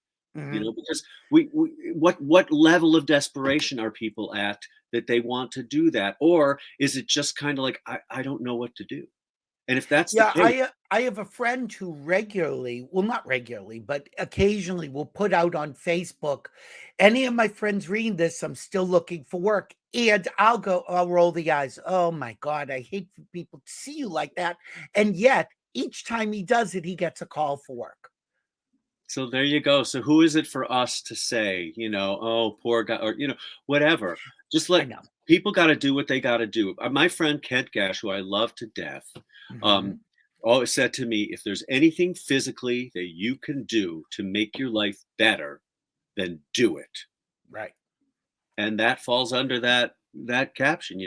Because what level of desperation are people at that they want to do that? Or is it just kind of like, I don't know what to do? And if that's the Yeah, case, I have a friend who regularly, well, not regularly, but occasionally will put out on Facebook, any of my friends reading this, I'm still looking for work. And I'll roll the eyes. Oh my God, I hate for people to see you like that. And yet, each time he does it, he gets a call for work. so there you go. So who is it for us to say, oh, poor guy, or, whatever. Just I let know. people got to do what they got to do. My friend Kent Gash, who I love to death, um, Mhm. always said to me, if there's anything physically that you can do to make your life better, then do it. Right. And that falls under that caption.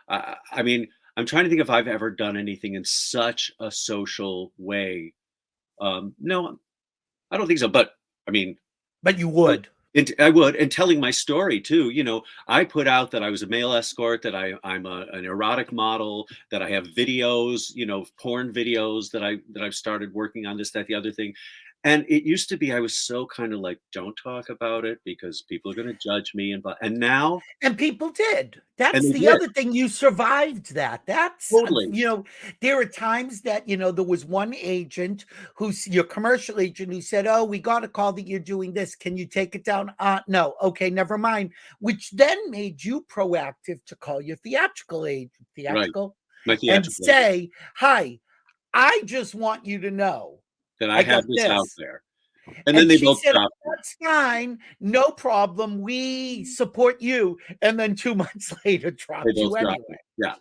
I mean, I'm trying to think if I've ever done anything in such a social way. No, I don't think so. But I mean, But you uh, would. I would, and telling my story too. I put out that I was a male escort, that I'm an erotic model, that I have videos, porn videos that I've started working on, this, that, the other thing. And it used to be I was so kind of like, don't talk about it because people are going to judge me, and now, And people did. and That's they the did other thing. You survived that. totally There are times that, there was one agent who's your commercial agent who said, oh, we got a call that you're doing this. Can you take it down? No. Okay, never mind. Which then made you proactive to call your theatrical agent, right. theatrical, My and theatrical agent, say, hi, I just want you to know that I I have got this out this. there, and then And they she both said, dropped "Oh, me. that's fine. No problem. We support you." And then 2 months later They dropped you both anyway. dropped me. Yeah.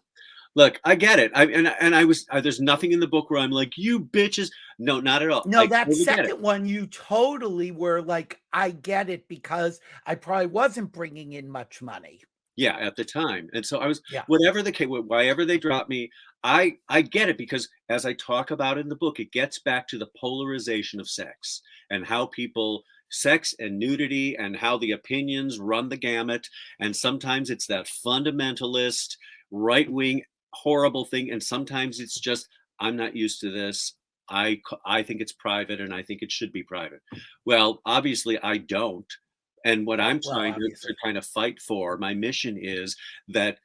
Look, I get it. I was. There's nothing in the book where I'm like, you bitches. No, not at all. No, I that totally get it. second one, you totally were like, "I get it," because I probably wasn't bringing in much money. Yeah, at the time. And so I was, Yeah. whatever the case, wherever they drop me, I get it because as I talk about in the book, it gets back to the polarization of sex and how people sex and nudity and how the opinions run the gamut. And sometimes it's that fundamentalist, right wing, horrible thing. And sometimes it's just, I'm not used to this. I think it's private and I think it should be private. Well, obviously, I don't. And what I'm Well, trying obviously. to kind of fight for, my mission is that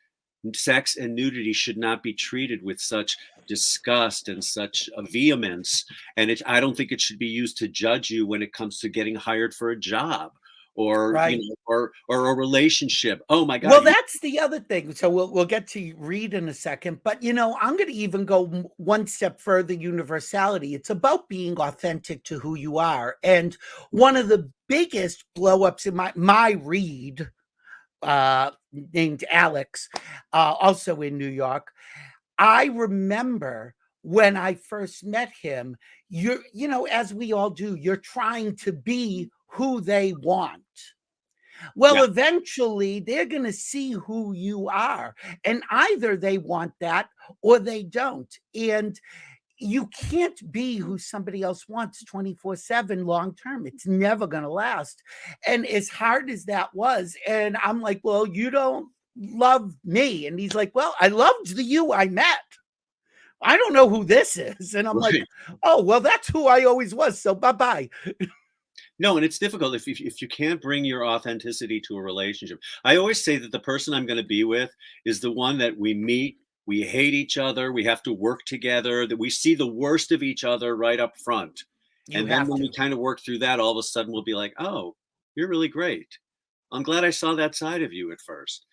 sex and nudity should not be treated with such disgust and such a vehemence. And I don't think it should be used to judge you when it comes to getting hired for a job or Right. or a relationship. Oh my God! Well, that's the other thing. So we'll get to Reid in a second, but I'm going to even go one step further. Universality. It's about being authentic to who you are, and one of the biggest blow-ups in my Reid, named Alex, also in New York. I remember when I first met him. As we all do, you're trying to be who they want. Well, Yeah. eventually they're going to see who you are, and either they want that or they don't. And you can't be who somebody else wants 24/7 long term. It's never going to last. And as hard as that was, and I'm like, well, you don't love me. And he's like, well, I loved the you I met. I don't know who this is. And I'm like, Right. oh, well, that's who I always was. So bye-bye. No, and it's difficult if you can't bring your authenticity to a relationship. I always say that the person I'm going to be with is the one that we meet, we hate each other, we have to work together, that we see the worst of each other right up front. You And then have when to. we kind of work through that, all of a sudden we'll be like, oh, you're really great. I'm glad I saw that side of you at first.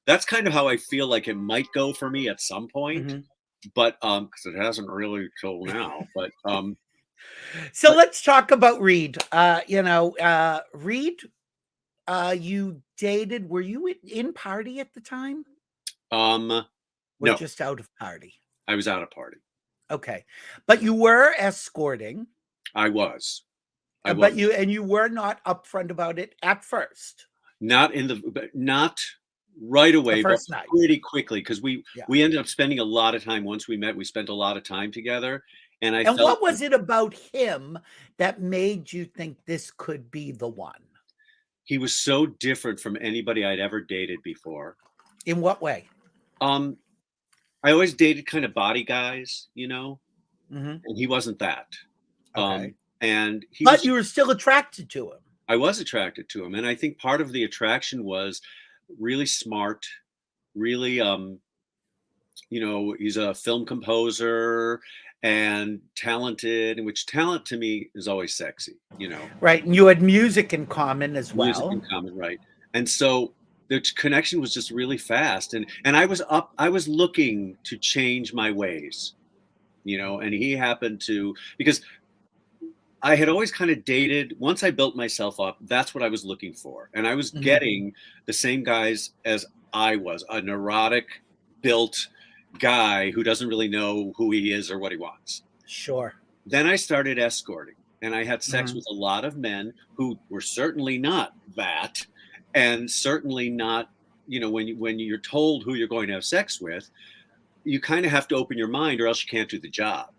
That's kind of how I feel like it might go for me at some point, Mhm. but because it hasn't really till now. So let's talk about Reid. Reid, you dated, were you in party at the time um or no, just out of party? I was out of party. Okay. But you were escorting, I was. I but was. you were not upfront about it at first, Not right the away, but first night. pretty quickly because Yeah. we ended up spending a lot of time once we met. We spent a lot of time together, and I And felt what was it about him that made you think this could be the one? he was so different from anybody I'd ever dated before. In what way? Um, I always dated kind of body guys, Mhm. and he wasn't that. Okay. And But you were still attracted to him. I was attracted to him, and I think part of the attraction was really smart, really he's a film composer and talented, and which talent to me is always sexy, Right. And you had music in common as music in well. common, right? And so the connection was just really fast, and I was looking to change my ways, and he happened to, because I had always kind of dated, once I built myself up, that's what I was looking for. And I was Mhm. getting the same guys as I was, a neurotic built guy who doesn't really know who he is or what he wants. Sure. Then I started escorting, and I had sex Mhm. with a lot of men who were certainly not that, and certainly not, when you're told who you're going to have sex with, you kind of have to open your mind or else you can't do the job.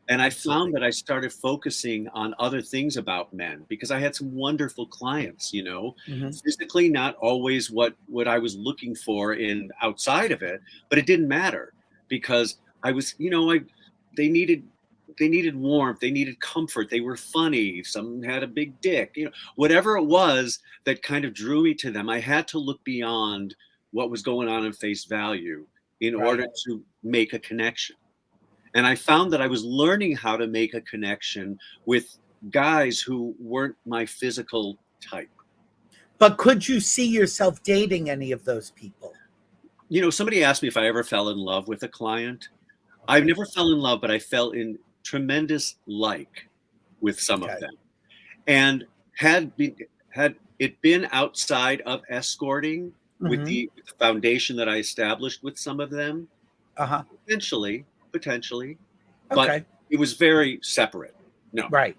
And I found Absolutely. that I started focusing on other things about men because I had some wonderful clients, Mhm. physically not always what I was looking for in outside of it, but it didn't matter because I was, they needed they needed warmth, they needed comfort, they were funny, some had a big dick, whatever it was that kind of drew me to them. I had to look beyond what was going on in face value in order Right. to make a connection. And I found that I was learning how to make a connection with guys who weren't my physical type. But could you see yourself dating any of those people? Somebody asked me if I ever fell in love with a client. I've Okay. never fell in love, but I fell in tremendous like with some of Okay. them. And had been, had it been outside of escorting Mhm. with the foundation that I established with some of them, Uh-huh. potentially, but Okay. it was very separate. No. Right.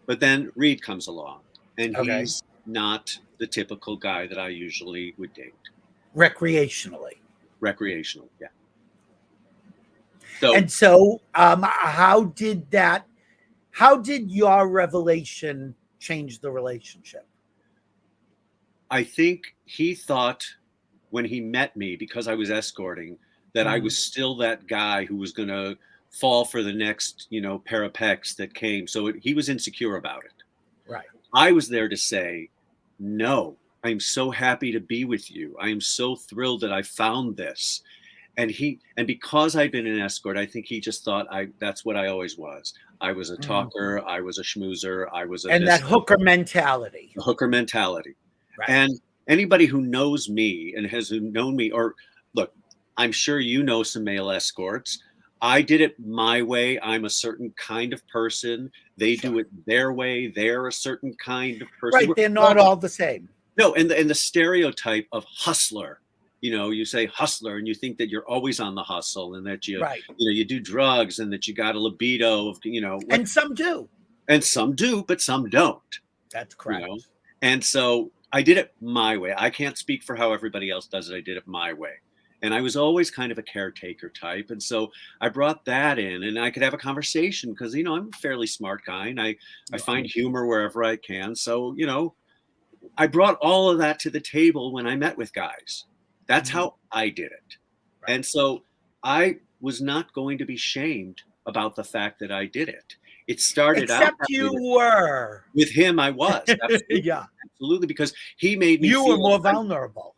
But then Reid comes along, and Okay. he's not the typical guy that I usually would date. Recreationally. Recreational, yeah. So And so, how did your revelation change the relationship? I think he thought when he met me, because I was escorting, that I was still that guy who was going to fall for the next, pair of pecs that came. So he was insecure about it. Right. I was there to say, no, I'm so happy to be with you. I am so thrilled that I found this. And because I'd been an escort, I think he just thought that's what I always was. I was a talker. I was a schmoozer. I was and that hooker mentality. the hooker mentality. Right. And anybody who knows me and has known me, or look, I'm sure you know some male escorts. I did it my way. I'm a certain kind of person. They do it their way. They're a certain kind of person. Right. They're not all the same. No, and the stereotype of hustler. You say hustler and you think that you're always on the hustle and that you do drugs and that you got a libido of, And some do. And some do, but some don't. That's correct. And so I did it my way. I can't speak for how everybody else does it. I did it my way. And I was always kind of a caretaker type. And so I brought that in and I could have a conversation because, I'm a fairly smart guy and I find humor wherever I can. So, I brought all of that to the table when I met with guys. That's how I did it. Right. And so I was not going to be shamed about the fact that I did it. It started Except you were. With him, I was. Absolutely. Yeah. Absolutely. Because he made me You were more vulnerable.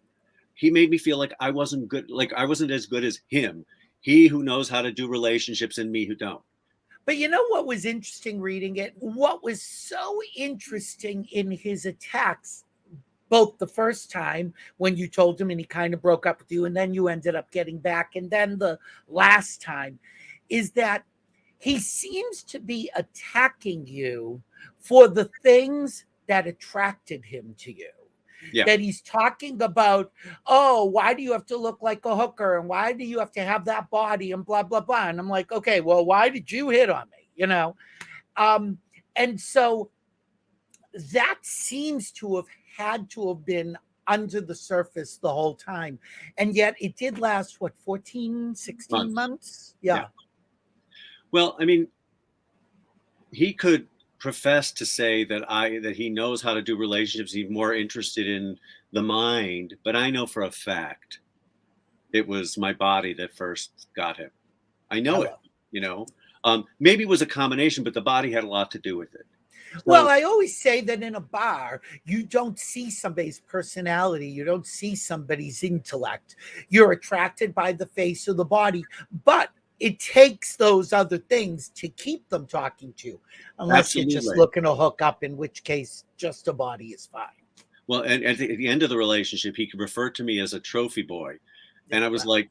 He made me feel like I wasn't good, like I wasn't as good as him. He who knows how to do relationships and me who don't. But you know what was interesting reading it? What was so interesting in his attacks, both the first time when you told him and he kind of broke up with you, and then you ended up getting back, and then the last time, is that he seems to be attacking you for the things that attracted him to you. Yeah. That he's talking about, oh, why do you have to look like a hooker? And why do you have to have that body and blah, blah, blah. And I'm like, okay, well, why did you hit on me? And so that seems to have had to have been under the surface the whole time. And yet it did last, 14, 16 months? Yeah. Well, I mean, he could profess to say that he knows how to do relationships. He's more interested in the mind, but I know for a fact it was my body that first got him. I know it, maybe it was a combination, but the body had a lot to do with it. So, well, I always say that in a bar, you don't see somebody's personality. You don't see somebody's intellect. You're attracted by the face or the body, but it takes those other things to keep them talking to you, unless you're just looking to hook up, in which case just a body is fine. Well, and at the end of the relationship, he could refer to me as a trophy boy. And I was like,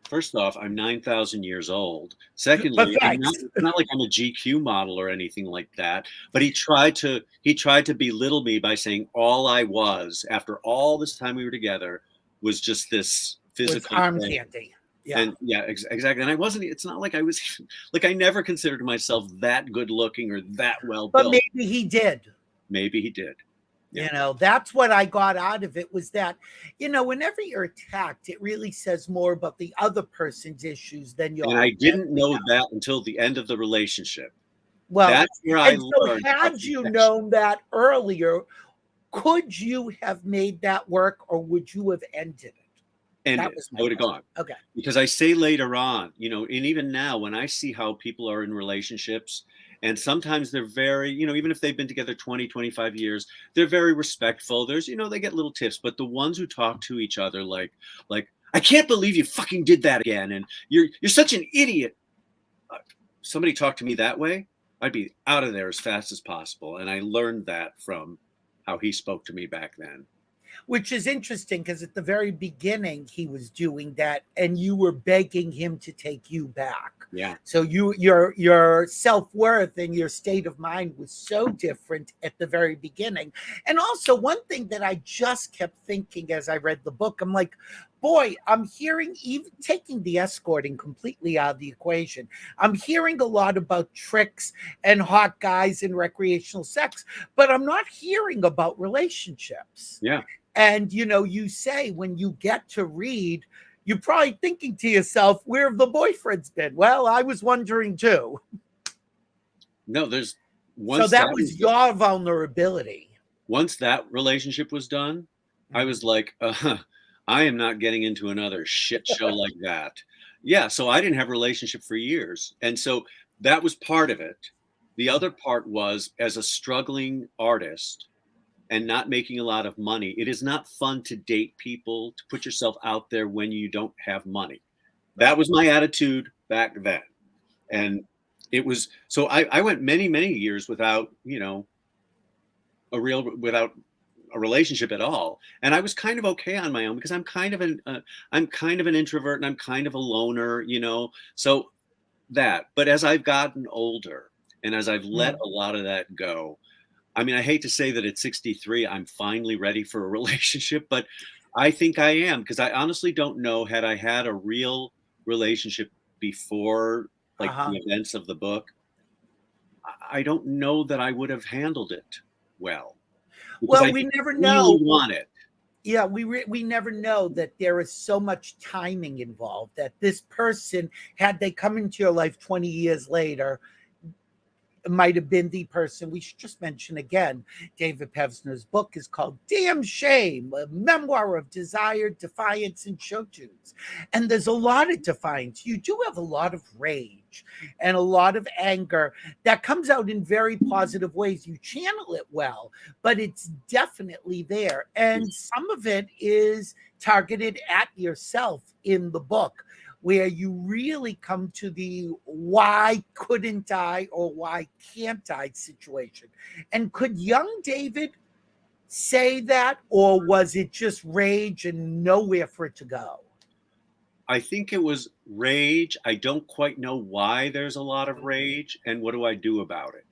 first off, I'm 9,000 years old. Secondly, it's not like I'm a GQ model or anything like that. But he tried to belittle me by saying all I was, after all this time we were together, was just this physical arm candy. Yeah. And exactly. And it's not like I was like, I never considered myself that good looking or that well built. But maybe he did. Maybe he did. Yeah. That's what I got out of it, was that, whenever you're attacked, it really says more about the other person's issues than yours. And I didn't know that until the end of the relationship. Well, that's where I learned. Had you known that earlier, could you have made that work, or would you have ended it? And I would have gone. Okay. Because I say later on, and even now when I see how people are in relationships, and sometimes they're very, even if they've been together 20, 25 years, they're very respectful. There's, they get little tips, but the ones who talk to each other like, I can't believe you fucking did that again. And you're such an idiot. Somebody talked to me that way, I'd be out of there as fast as possible. And I learned that from how he spoke to me back then. Which is interesting, because at the very beginning he was doing that, and you were begging him to take you back. Yeah. So your self-worth and your state of mind was so different at the very beginning. And also, one thing that I just kept thinking as I read the book, I'm like, boy, I'm hearing, even taking the escorting completely out of the equation, I'm hearing a lot about tricks and hot guys and recreational sex, but I'm not hearing about relationships. Yeah. And, you say when you get to Reid, you're probably thinking to yourself, where have the boyfriends been? Well, I was wondering too. No, there's So once that that was your vulnerability. once that relationship was done, I was like, I am not getting into another shit show like that. Yeah, so I didn't have a relationship for years. And so that was part of it. The other part was, as a struggling artist and not making a lot of money, it is not fun to date people, to put yourself out there when you don't have money. That was my attitude back then. And it was, so I went many, many years without, without a relationship at all, and I was kind of okay on my own because I'm kind of an introvert and I'm kind of a loner, so that. But as I've gotten older and as I've let a lot of that go, I mean, I hate to say that at 63 I'm finally ready for a relationship, but I think I am, because I honestly don't know, had I had a real relationship before, like, the events of the book, I don't know that I would have handled it well, because Well, I we didn't never really know. want it. Yeah, we never know that there is so much timing involved, that this person, had they come into your life 20 years later, might have been the person. We should just mention again, David Pevsner's book is called Damn Shame, a memoir of desire, defiance, and show tunes. And there's a lot of defiance. You do have a lot of rage and a lot of anger that comes out in very positive ways. You channel it well, but it's definitely there. And some of it is targeted at yourself in the book, where you really come to the why couldn't I or why can't I situation. And could young David say that, or was it just rage and nowhere for it to go? I think it was rage. I don't quite know why there's a lot of rage and what do I do about it.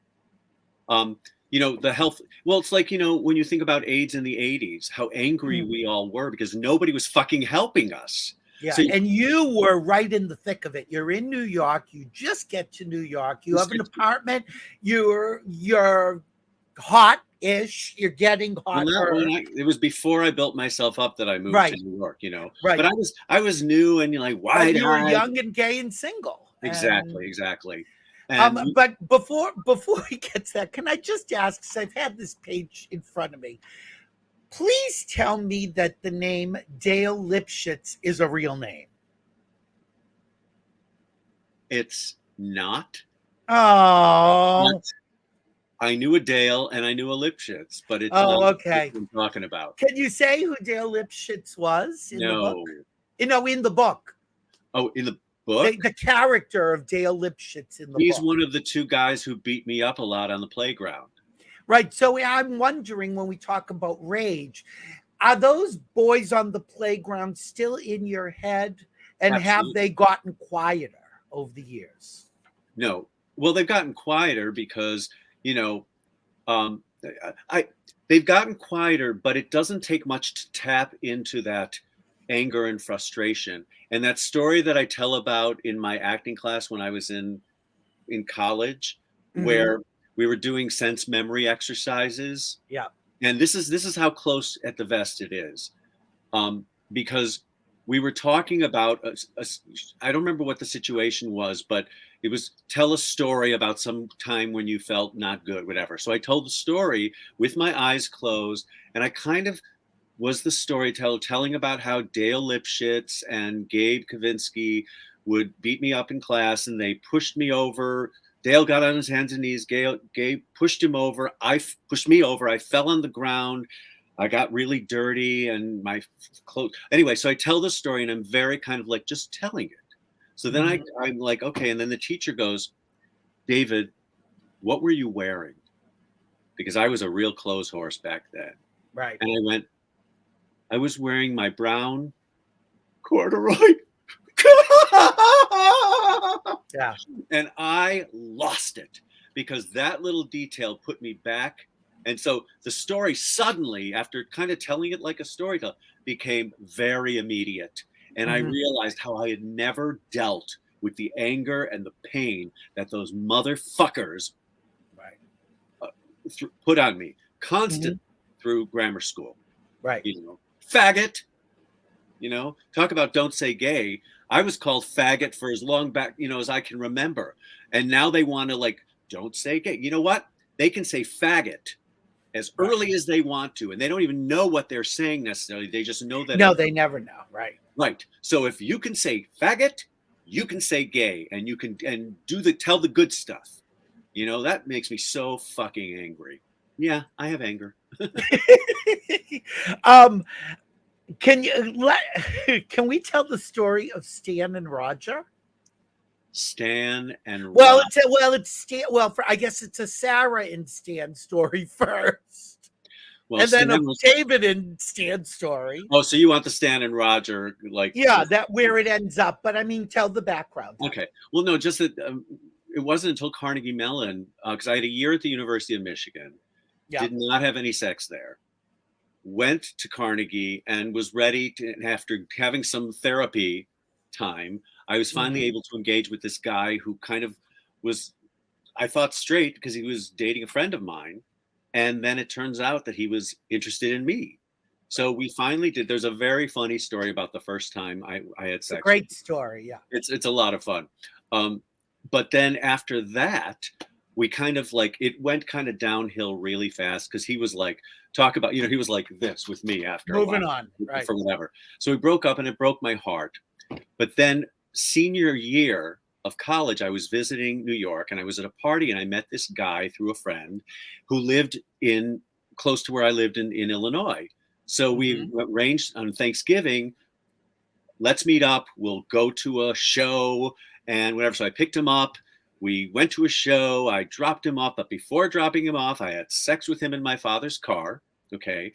The health, well, it's like, when you think about AIDS in the 80s, how angry we all were because nobody was fucking helping us. Yeah, So and you were right in the thick of it. You're in New York. You just get to New York. You have an apartment. You're hot-ish. You're getting well, hotter. it was before I built myself up that I moved to Right, New York, right. but I was new and like, why But did you were I? young and gay and single. And Exactly. And but before he gets that, can I just ask, because I've had this page in front of me, please tell me that the name Dale Lipschitz is a real name. it's not. Oh. But I knew a Dale and I knew a Lipschitz, but it's not Oh, what okay. I'm talking about. Can you say who Dale Lipschitz was in the book? No. In the book. Oh, in the book? The character of Dale Lipschitz in the He's book. one of the two guys who beat me up a lot on the playground. Right. So I'm wondering, when we talk about rage, are those boys on the playground still in your head? And Absolutely. have they gotten quieter over the years? No. Well, they've gotten quieter because, they've gotten quieter, but it doesn't take much to tap into that anger and frustration. And that story that I tell about in my acting class when I was in college, where we were doing sense memory exercises. Yeah. And this is how close at the vest it is, because we were talking about I don't remember what the situation was, but it was, tell a story about some time when you felt not good, whatever. So I told the story with my eyes closed, and I kind of was the storyteller, telling about how Dale Lipschitz and Gabe Kavinsky would beat me up in class, and they pushed me over. Dale got on his hands and knees. Gabe pushed him over. Pushed me over. I fell on the ground. I got really dirty and my clothes. Anyway, so I tell the story and I'm very kind of like just telling it. So then I'm like, okay. And then the teacher goes, David, what were you wearing? Because I was a real clothes horse back then. Right. And I went, I was wearing my brown corduroy. Yeah. And I lost it because that little detail put me back. And so the story suddenly, after kind of telling it like a storyteller, became very immediate. And I realized how I had never dealt with the anger and the pain that those motherfuckers put on me constant through grammar school. Right. Faggot. Talk about don't say gay. I was called faggot for as long back, as I can remember. And now they want to, like, don't say gay. You know what? they can say faggot as early as they want to, and they don't even know what they're saying necessarily. They just know that. No, they never know. Right. Right. So if you can say faggot, you can say gay, and you can tell the good stuff. That makes me so fucking angry. Yeah, I have anger. Can we tell the story of Stan and Roger? Stan and Well, Roger. it's Stan. Well, I guess it's a Sarah and Stan story first, Well, and then Stan a was, David and Stan story. oh, so you want the Stan and Roger, like? Yeah, that where it ends up. But I mean, tell the background. Okay. Well, no, just that it wasn't until Carnegie Mellon, because I had a year at the University of Michigan, did not have any sex there, went to Carnegie and was ready to, after having some therapy time, I was finally able to engage with this guy who kind of was, I thought, straight because he was dating a friend of mine. And then it turns out that he was interested in me. So we finally did. There's a very funny story about the first time I had sex. It's a great story. Yeah. It's a lot of fun. But then after that, we kind of like, it went kind of downhill really fast because he was like, talk about, he was like this with me after moving a while, on, right? For whatever. So we broke up and it broke my heart. But then senior year of college, I was visiting New York and I was at a party and I met this guy through a friend who lived close to where I lived in Illinois. So we arranged on Thanksgiving, let's meet up. We'll go to a show and whatever. So I picked him up. We went to a show. I dropped him off. But before dropping him off, I had sex with him in my father's car. Okay.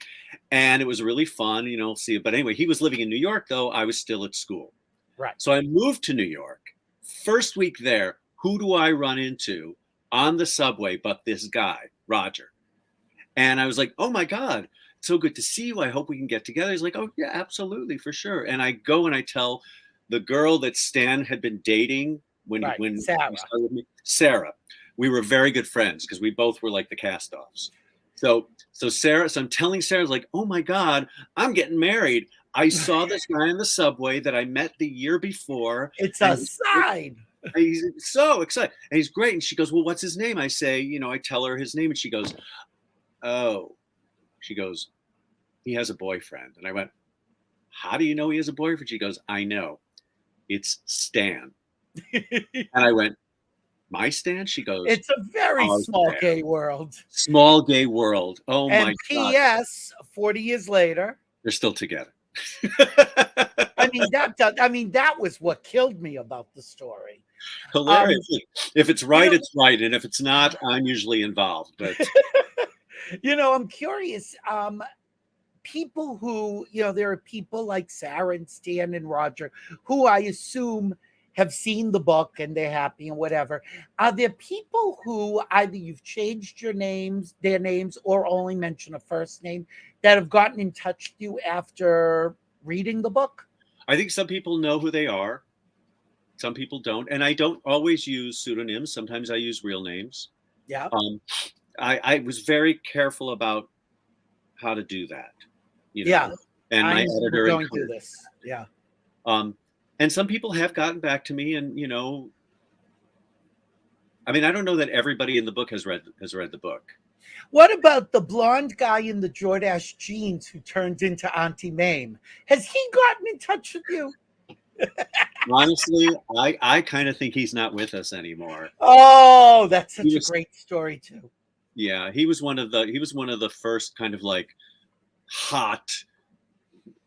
And it was really fun, see. But anyway, he was living in New York, though. I was still at school. Right. So I moved to New York. First week there, who do I run into on the subway but this guy, Roger? And I was like, oh, my God. So good to see you. I hope we can get together. He's like, oh, yeah, absolutely, for sure. And I go and I tell the girl that Stan had been dating when Sarah. he started with me, Sarah. We were very good friends because we both were like the cast-offs. So Sarah, so I'm telling Sarah, like, oh my God, I'm getting married. I saw this guy in the subway that I met the year before. It's a sign. He's so excited. And he's great. And she goes, well, what's his name? I say, I tell her his name. And she goes, oh. She goes, he has a boyfriend. And I went, how do you know he has a boyfriend? She goes, I know. It's Stan. And I went, my Stan? She goes, it's a very small gay world. Small gay world. Oh my God. And P.S. 40 years later, they're still together. that was what killed me about the story. Hilarious. If it's right, it's right. And if it's not, I'm usually involved. But I'm curious. People who, there are people like Sarah and Stan and Roger who I assume have seen the book and they're happy and whatever. Are there people who either you've changed their names, or only mention a first name that have gotten in touch with you after reading the book? I think some people know who they are. Some people don't. And I don't always use pseudonyms. Sometimes I use real names. Yeah. I was very careful about how to do that. Yeah. And my editor going through this. Yeah. And some people have gotten back to me, and I don't know that everybody in the book has read the book. What about the blonde guy in the Jordache jeans who turned into Auntie Mame? Has he gotten in touch with you? Honestly, I kind of think he's not with us anymore. Oh, that's such a great story too. Yeah, he was one of the first kind of like hot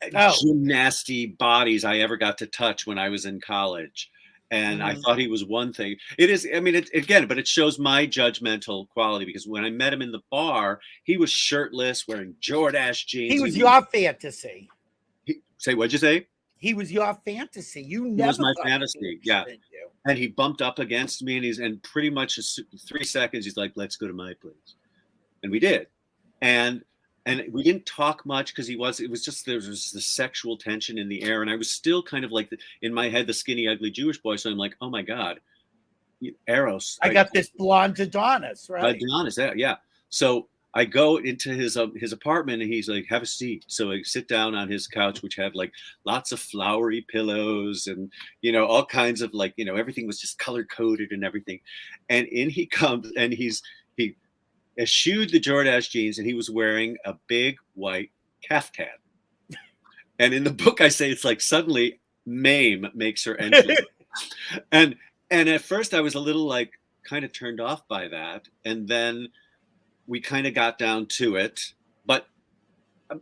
gymnasty bodies I ever got to touch when I was in college. And I thought he was one thing. It is, but it shows my judgmental quality because when I met him in the bar, he was shirtless, wearing Jordache jeans. He was your fantasy. What'd you say? He was your fantasy. He was my fantasy. Yeah. And he bumped up against me and pretty much 3 seconds, he's like, let's go to my place. And we did. And we didn't talk much because there was the sexual tension in the air. And I was still kind of like, in my head, the skinny, ugly Jewish boy. So I'm like, oh my God, Eros. I got this blonde Adonis, right? Adonis, yeah. So I go into his apartment and he's like, have a seat. So I sit down on his couch, which had like lots of flowery pillows and, all kinds of everything was just color coded and everything. And in he comes and he eschewed the Jordache jeans, and he was wearing a big white caftan. And in the book, I say it's like suddenly Mame makes her entry. and at first I was a little like kind of turned off by that. And then we kind of got down to it. But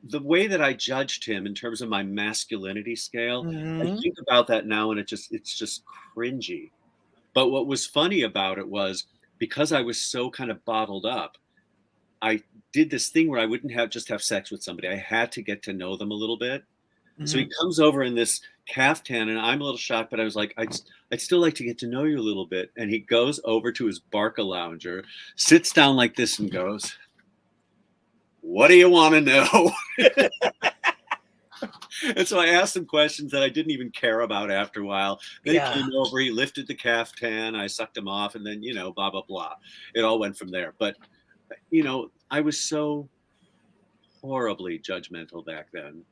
the way that I judged him in terms of my masculinity scale, I think about that now and it's just cringy. But what was funny about it was because I was so kind of bottled up, I did this thing where I wouldn't just have sex with somebody. I had to get to know them a little bit. So he comes over in this caftan, and I'm a little shocked, but I was like, I'd still like to get to know you a little bit. And he goes over to his Barca lounger, sits down like this, and goes, "What do you want to know?" And so I asked him questions that I didn't even care about after a while. Then he came over, he lifted the caftan, I sucked him off, and then, blah, blah, blah. It all went from there. But, I was so horribly judgmental back then.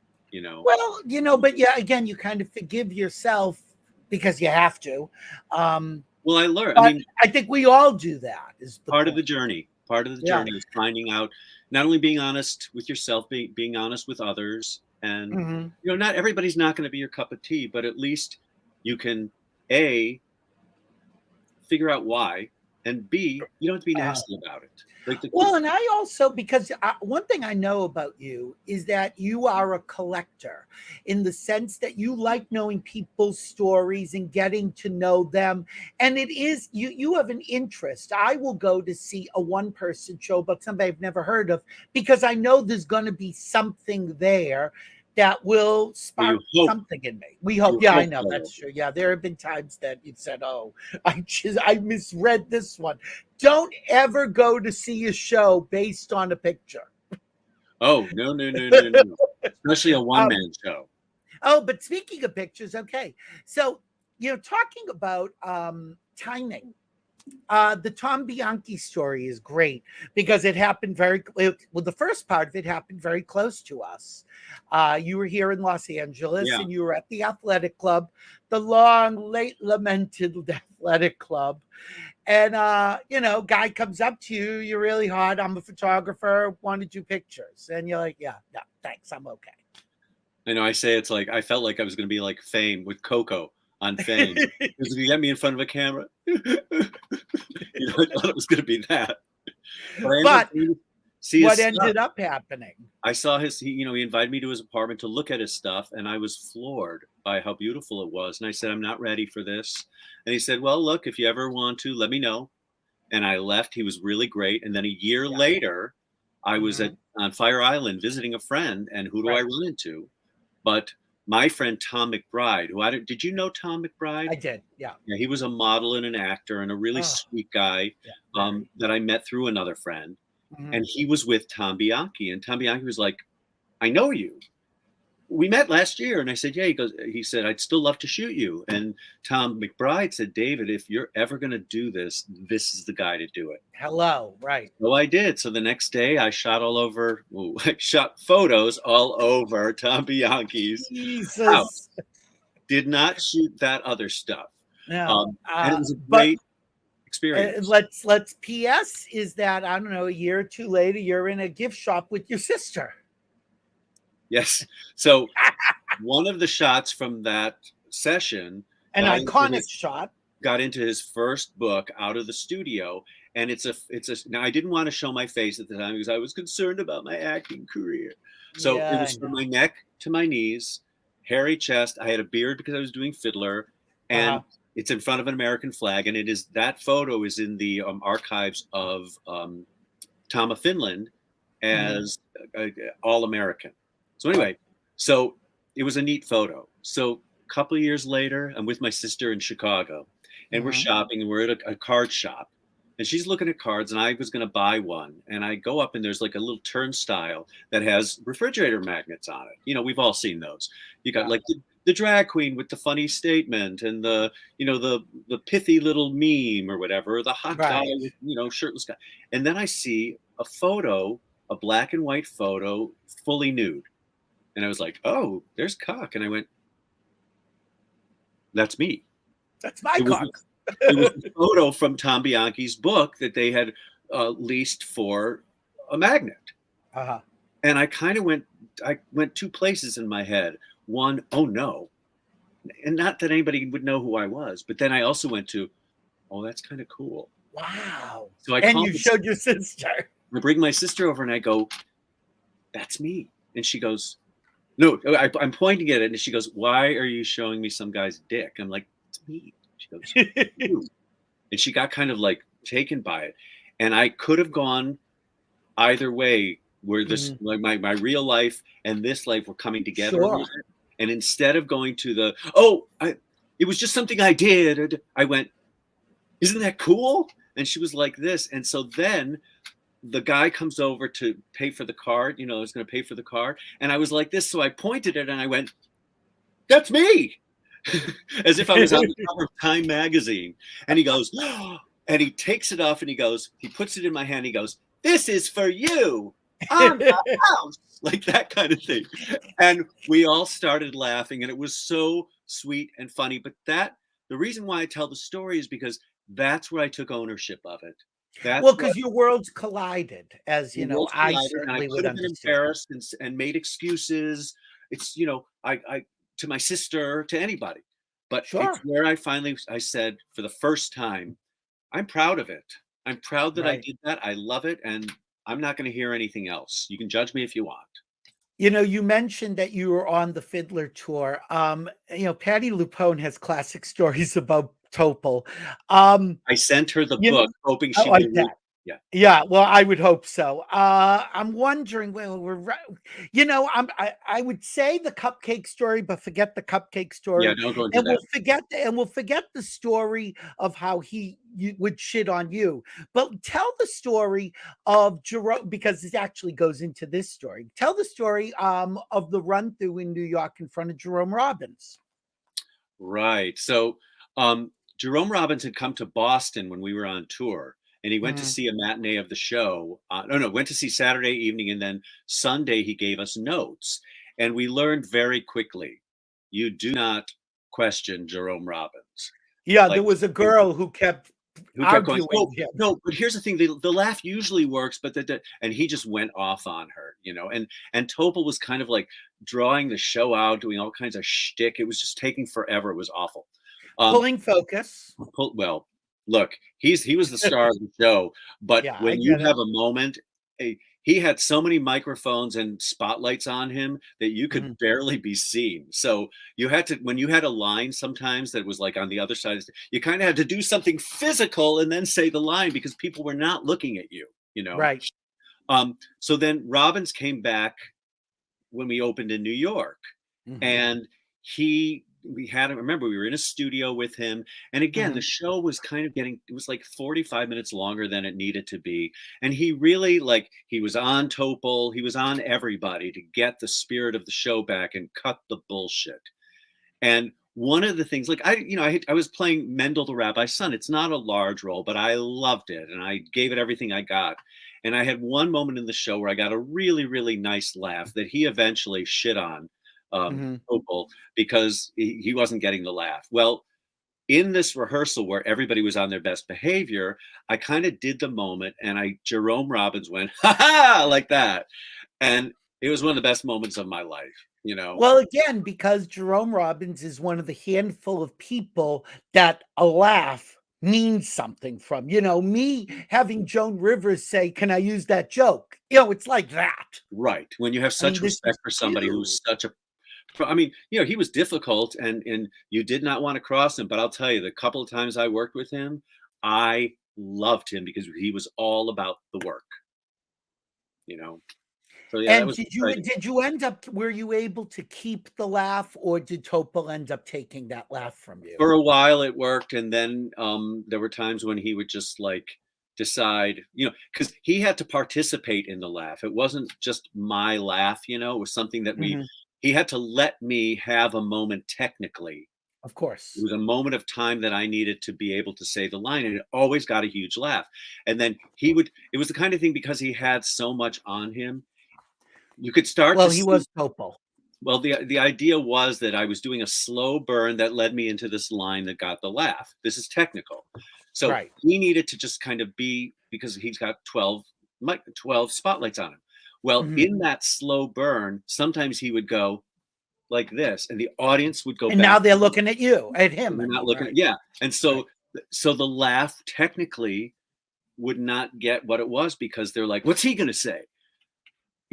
Well, but yeah, again, you kind of forgive yourself because you have to. Well, I learned. I think we all do that. Is part of the journey. Part of the journey is finding out, not only being honest with yourself, being honest with others, and not everybody's not going to be your cup of tea, but at least you can A, figure out why, and B, you don't have to be nasty about it. And I also, because one thing I know about you is that you are a collector in the sense that you like knowing people's stories and getting to know them. And it is, you have an interest. I will go to see a one-person show about somebody I've never heard of because I know there's going to be something there that will spark something in me. We hope. I know that's true. Yeah, there have been times that you've said, "Oh, I misread this one." Don't ever go to see a show based on a picture. Oh, no. Especially a one-man show. Oh, but speaking of pictures, okay. So, talking about timing. The Tom Bianchi story is great because it happened the first part of it happened very close to us. You were here in Los Angeles and you were at the athletic club, the long, late lamented athletic club. And, guy comes up to you, you're really hot. I'm a photographer, want to do pictures. And you're like, yeah, thanks. I'm okay. I know I say it's like, I felt like I was going to be like Fame with Coco on Fame. Because if you get me in front of a camera, I thought it was going to be that. But what ended up happening? I saw he invited me to his apartment to look at his stuff, and I was floored by how beautiful it was. And I said, I'm not ready for this. And he said, well, look, if you ever want to, let me know. And I left. He was really great. And then a year later, I was on Fire Island visiting a friend. And who do I run into? But my friend Tom McBride, did you know Tom McBride? I did, yeah. He was a model and an actor and a really sweet guy that I met through another friend. And he was with Tom Bianchi. And Tom Bianchi was like, I know you. We met last year. And I said, yeah. He said, I'd still love to shoot you. And Tom McBride said, David, if you're ever going to do this, this is the guy to do it. Hello, right. So I did. So the next day I shot I shot photos all over Tom Bianchi's house. Did not shoot that other stuff. No. And it was a great experience. Let's PS is that, I don't know, a year or two later, you're in a gift shop with your sister. Yes. So one of the shots from that session, an iconic shot, got into his first book out of the studio. And now I didn't want to show my face at the time because I was concerned about my acting career. So it was from my neck to my knees, hairy chest. I had a beard because I was doing Fiddler, and it's in front of an American flag. And that photo is in the archives of Tom of Finland as All-American. So anyway, so it was a neat photo. So a couple of years later, I'm with my sister in Chicago, and we're shopping, and we're at a card shop. And she's looking at cards, and I was going to buy one. And I go up, and there's like a little turnstile that has refrigerator magnets on it. We've all seen those. You got like the drag queen with the funny statement, and the pithy little meme or whatever, or the hot guy with, shirtless guy. And then I see a photo, a black and white photo, fully nude. And I was like, oh, there's cock. And I went, that's me. That's my cock. It was a photo from Tom Bianchi's book that they had leased for a magnet. Uh-huh. And I went two places in my head. One, oh no. And not that anybody would know who I was, but then I also went to, oh, that's kind of cool. Wow. So I And called you showed your sister. I bring my sister over and I go, that's me. And she goes, no, I'm pointing at it. And she goes, why are you showing me some guy's dick? I'm like, it's me. She goes, you. And she got kind of like taken by it. And I could have gone either way, where this like my real life and this life were coming together. Sure. And instead of going to the, it was just something I did, I went, isn't that cool? And she was like this. And so then the guy comes over to pay for the card, I was going to pay for the card. And I was like this. So I pointed it and I went, that's me. As if I was on the cover of Time magazine. And he goes, oh, and he takes it off and he puts it in my hand. He goes, this is for you on the house. Like that kind of thing. And we all started laughing and it was so sweet and funny. But the reason why I tell the story is because that's where I took ownership of it. Well, because your worlds collided, as you know, I certainly would have been embarrassed and made excuses. It's I to my sister, to anybody, but it's where I said for the first time, I'm proud of it. I'm proud that I did that. I love it, and I'm not going to hear anything else. You can judge me if you want. You mentioned that you were on the Fiddler tour. Patti LuPone has classic stories about Topol. I sent her the book, hoping she would. Yeah. Well, I would hope so. I'm wondering. Well, I would say the cupcake story, but forget the cupcake story. Yeah, don't go into that. We'll forget the story of how he would shit on you. But tell the story of Jerome, because it actually goes into this story. Tell the story of the run through in New York in front of Jerome Robbins. Right. So Jerome Robbins had come to Boston when we were on tour. And he went to see a matinee of the show. Went to see Saturday evening. And then Sunday, he gave us notes. And we learned very quickly, you do not question Jerome Robbins. Yeah, there was a girl who kept arguing. No, but here's the thing. The laugh usually works, but and he just went off on her, and Topol was kind of like drawing the show out, doing all kinds of shtick. It was just taking forever. It was awful. Pulling focus. Well, look, he was the star of the show, but when you have a moment, he had so many microphones and spotlights on him that you could barely be seen. So when you had a line sometimes that was like on the other side, you kind of had to do something physical and then say the line because people were not looking at you, Right. So then Robbins came back when we opened in New York, and remember, we were in a studio with him. And again, the show was kind of it was like 45 minutes longer than it needed to be. And he really he was on Topol. He was on everybody to get the spirit of the show back and cut the bullshit. And one of the things, I was playing Mendel the Rabbi's son. It's not a large role, but I loved it. And I gave it everything I got. And I had one moment in the show where I got a really, really nice laugh that he eventually shit on. Topol, because he wasn't getting the laugh. Well, in this rehearsal where everybody was on their best behavior, I kind of did the moment, and Jerome Robbins went, ha ha, like that. And it was one of the best moments of my life, Well, again, because Jerome Robbins is one of the handful of people that a laugh means something from. Me having Joan Rivers say, can I use that joke? It's like that. Right. When you have such respect for somebody who's such a he was difficult and you did not want to cross him. But I'll tell you, the couple of times I worked with him, I loved him because he was all about the work, So yeah. And did you end up, were you able to keep the laugh, or did Topol end up taking that laugh from you? For a while it worked. And then there were times when he would just decide, because he had to participate in the laugh. It wasn't just my laugh, it was something that he had to let me have a moment technically. Of course. It was a moment of time that I needed to be able to say the line, and it always got a huge laugh. And then it was the kind of thing, because he had so much on him, you could start he was Topol. Well, the idea was that I was doing a slow burn that led me into this line that got the laugh. This is technical. So Right. he needed to just kind of be, because he's got 12 spotlights on him. Well, Mhm. in that slow burn, sometimes he would go like this, and the audience would go And back. now they're looking at you, at And him. I they're not mean, looking at, right. yeah. And Right. so the laugh technically would not get what it was, because they're like, what's he going to say?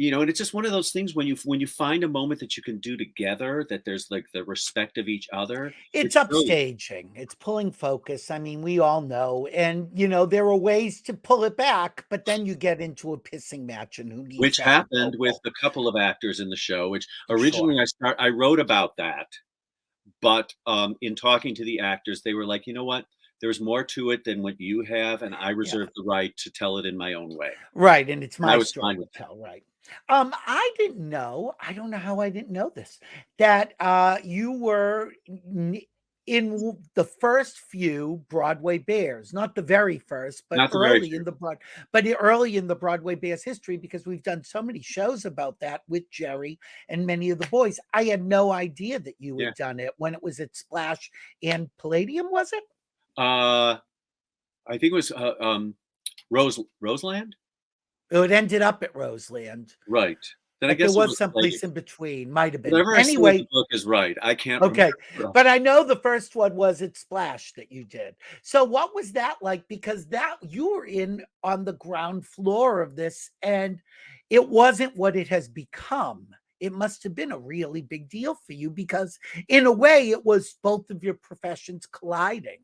And it's just one of those things when you find a moment that you can do together, that there's like the respect of each other. It's It's brilliant. upstaging. It's pulling focus. I mean, we all know. And, there are ways to pull it back, but then you get into a pissing match and who needs Which that in happened with football? a couple of actors in the show, which Sure. originally I wrote about that, but in talking to the actors, they were like, you know what? There's more to it than what you have, and I Yeah. reserve the right to tell it in my own way. Right. And it's And I my was story fine to with that. tell. Right. I didn't know. I don't know how I didn't know this, that you were in the first few Broadway Bears, not the very first, but Not the very few. early in the Broadway Bears history, because we've done so many shows about that with Jerry and many of the boys. I had no idea that you Yeah. had done it when it was at Splash and Palladium, was it? I think it was Roseland? Oh, it ended up at Roseland, Right. Then I but there guess it was was like, someplace in between, might have been. whatever I say in the Anyway, book is right. I can't remember. okay, but I know the first one was at Splash that you did. So what was that like? Because that you were in on the ground floor of this, and it wasn't what it has become. It must have been a really big deal for you, because in a way it was both of your professions colliding.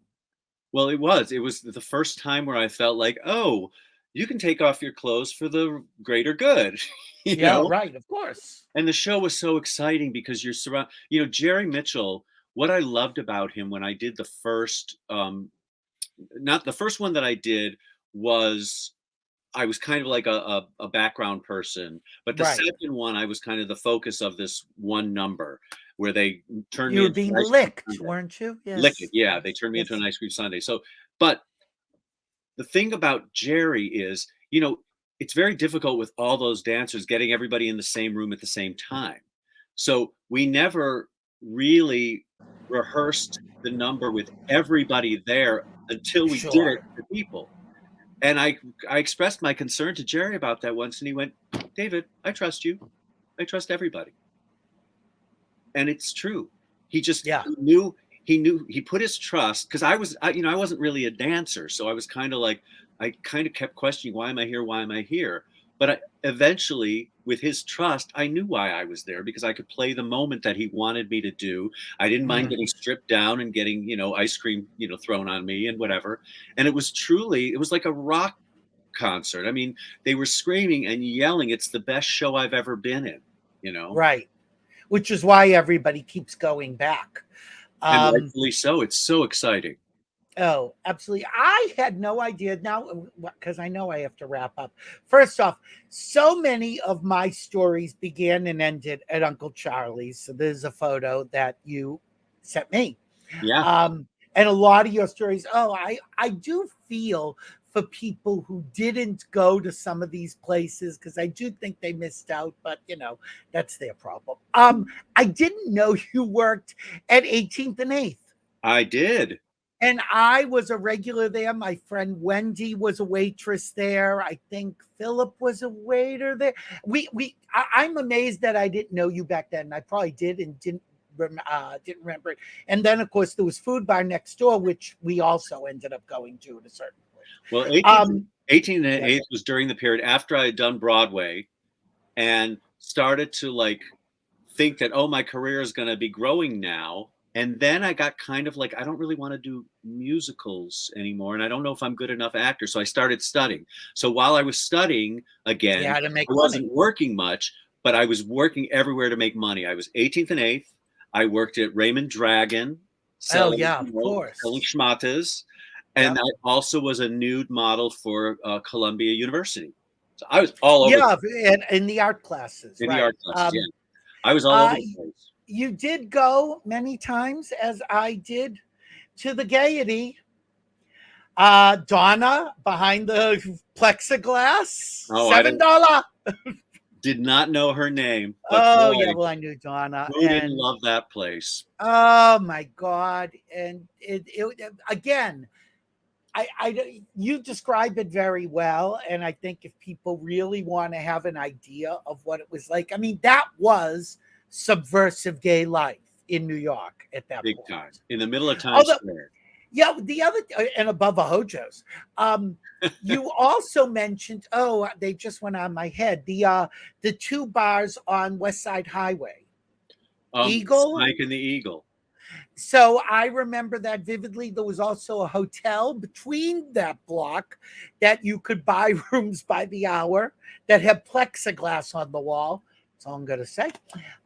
Well, it was. It was the first time where I felt like, oh, you can take off your clothes for the greater good, you Yeah, know? right, of course. And the show was so exciting because Jerry Mitchell, what I loved about him when I did the first, not the first one that I did, was I was kind of like a background person, but the Right. second one, I was kind of the focus of this one number where they turned You me were into being an ice cream licked, sundae. weren't you? Lick it, Yes. yeah, they Yes. turned me into an Yes. ice cream sundae. So, but the thing about Jerry is, it's very difficult with all those dancers getting everybody in the same room at the same time. So we never really rehearsed the number with everybody there until we did it Sure. for people. And I expressed my concern to Jerry about that once, and he went, David, I trust you. I trust everybody. And it's true. He just Yeah. he put his trust, because I wasn't really a dancer, so I was kind of like, I kind of kept questioning, why am I here, why am I here? But eventually, with his trust, I knew why I was there, because I could play the moment that he wanted me to do. I didn't mind Mhm. getting stripped down and getting ice cream thrown on me and whatever. And it was like a rock concert. I mean, they were screaming and yelling. It's the best show I've ever been in, you know Right. Which is why everybody keeps going back. and Um, rightfully so. It's so exciting. oh, absolutely. I had no idea now, because I know I have to wrap up. First off, so many of my stories began and ended at Uncle Charlie's. So there's a photo that you sent me. Yeah. And a lot of your stories, I do feel for people who didn't go to some of these places, because I do think they missed out, but that's their problem. I didn't know you worked at 18th and 8th. I did. And I was a regular there. My friend Wendy was a waitress there. I think Philip was a waiter there. I'm amazed that I didn't know you back then. I probably did and didn't remember it. And then, of course, there was Food Bar next door, which we also ended up going to at a certain point. Well, 18 and Yeah. 8 was during the period after I had done Broadway and started to like think that, oh, my career is going to be growing now. And then I got kind of like, I don't really want to do musicals anymore. And I don't know if I'm good enough actor. So I started studying. So while I was studying You again, had to make I money. wasn't working much, but I was working everywhere to make money. I was 18th and 8th. I worked at Raymond Dragon Oh, selling, yeah, of selling course. schmatas. And Yep. I also was a nude model for Columbia University. So I was all over Yeah, in the art classes, in the right. art classes. Yeah. I was all over the place. You did go many times, as I did, to the Gaiety. Donna behind the plexiglass, Oh, I didn't. $7. Did not know her name, but Oh, boy, yeah, well, I knew Donna, who didn't and love that place? oh my God. And it again, you describe it very well. And I think if people really want to have an idea of what it was like, I mean, that was subversive gay life in New York at that Big time. point. In the middle of Times Although, Square. yeah, the other and above a Hojo's. You also mentioned, oh, they just went on my head. The two bars on West Side Highway. Eagle. Spike and the Eagle. So I remember that vividly. There was also a hotel between that block that you could buy rooms by the hour that had plexiglass on the wall. That's all I'm going to say.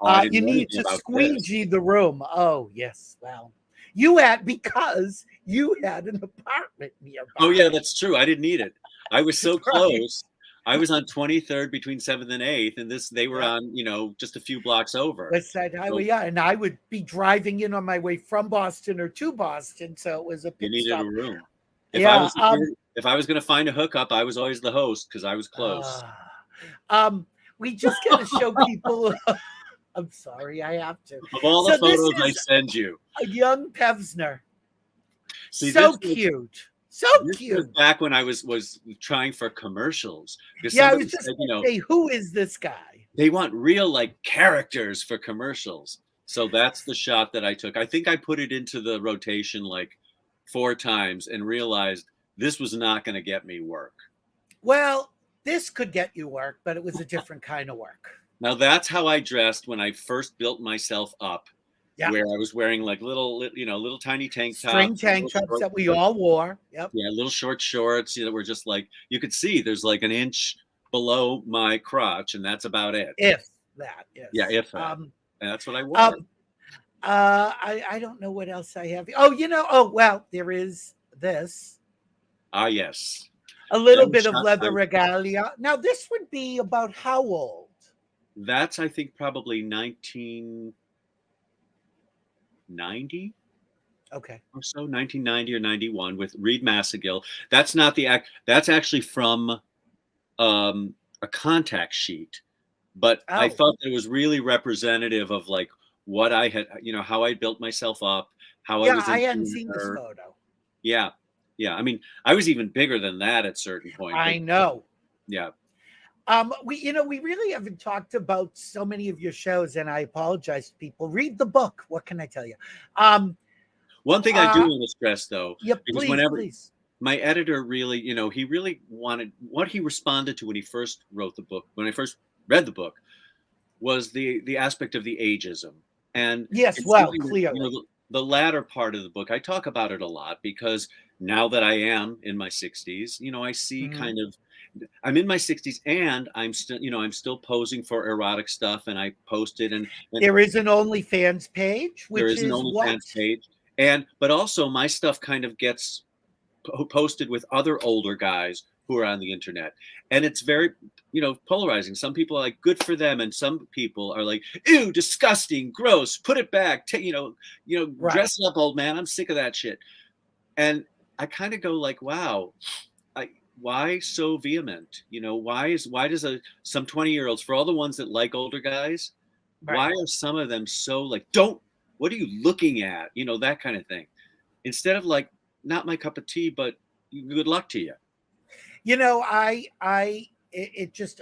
Oh, I didn't You know need anything to about squeegee this. the room. Oh, yes. Well, you had, because you had an apartment nearby. Oh, yeah, that's true. I didn't need it. I was so Right. close. I was on 23rd between 7th and 8th, and they were Yeah. on, just a few blocks over. West Side Highway, So yeah. And I would be driving in on my way from Boston or to Boston. So it was a you pit needed a stop. room. Yeah. If I was going to find a hookup, I was always the host because I was close. We just got to show people. I'm sorry, I have to. Of all the So this photos I is send you. a young Pevsner. See, So this cute. So was cute. back when I was trying for commercials. Because Yeah, I somebody was just said, going to say, who is this guy? they want real like characters for commercials. So that's the shot that I took. I think I put it into the rotation like 4 times and realized this was not going to get me work. Well, this could get you work, but it was a different kind of work. Now that's how I dressed when I first built myself up. Yeah. Where I was wearing like little tiny tank tops, String tank tops that we all wore. Yep. yeah, little short shorts. That were just like you could see. There's like an inch below my crotch, and that's about it. If that, yes. Yeah, if that. And that's what I wore. I don't know what else I have. Oh, well, there is this. Ah, yes. A little bit of leather regalia. Now, this would be about how old? That's, I think, probably 1990. Okay. Or so, 1990 or 91 with Reid Massagill. That's not the act. That's actually from a contact sheet. But I thought that it was really representative of like what I had, how I built myself up, how I was. I hadn't seen this photo. Yeah. Yeah. I mean, I was even bigger than that at certain points. I know. Yeah. We really haven't talked about so many of your shows, and I apologize to people. Read the book. What can I tell you? One thing I do want to stress, though, because please. My editor really, he really wanted what he responded to when he first wrote the book, when I first read the book, was the aspect of the ageism. And yes, well, clearly. The latter part of the book, I talk about it a lot because now that I am in my 60s, I see kind of, I'm in my 60s and I'm still posing for erotic stuff, and I post it. And there is an OnlyFans page, which there is an OnlyFans page. But also my stuff kind of gets posted with other older guys who are on the internet, and it's very polarizing. Some people are like, good for them, and some people are like, ew, disgusting, gross, put it back, right. Dress up, old man, I'm sick of that shit. And I kind of go like, wow, why so vehement? Why does some 20-year-olds, for all the ones that like older guys, right, why are some of them so like, what are you looking at? That kind of thing. Instead of like, not my cup of tea, but good luck to you. It just,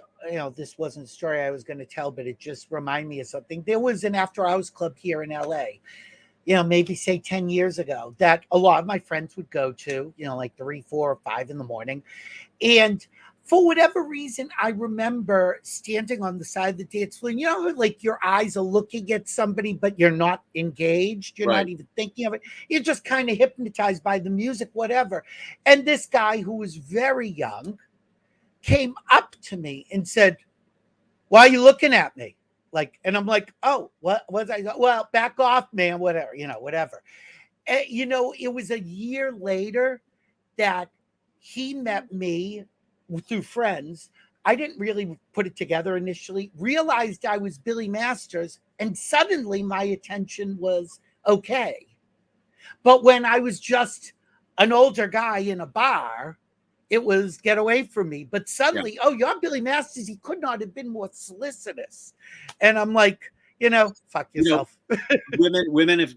this wasn't a story I was going to tell, but it just reminded me of something. There was an after hours club here in LA, maybe say 10 years ago, that a lot of my friends would go to, like 3, 4, or 5 in the morning. And for whatever reason, I remember standing on the side of the dance floor. And like your eyes are looking at somebody, but you're not engaged. You're not even thinking of it. You're just kind of hypnotized by the music, whatever. And this guy who was very young came up to me and said, "Why are you looking at me?" And I'm like, "Oh, what was I? Well, back off, man, whatever, whatever." And, it was a year later that he met me through friends. I didn't really put it together initially, realized I was Billy Masters, and suddenly my attention was okay. But when I was just an older guy in a bar, it was get away from me. But Yeah. suddenly, oh, you're Billy Masters. He could not have been more solicitous. And I'm like, fuck You know, yourself. women have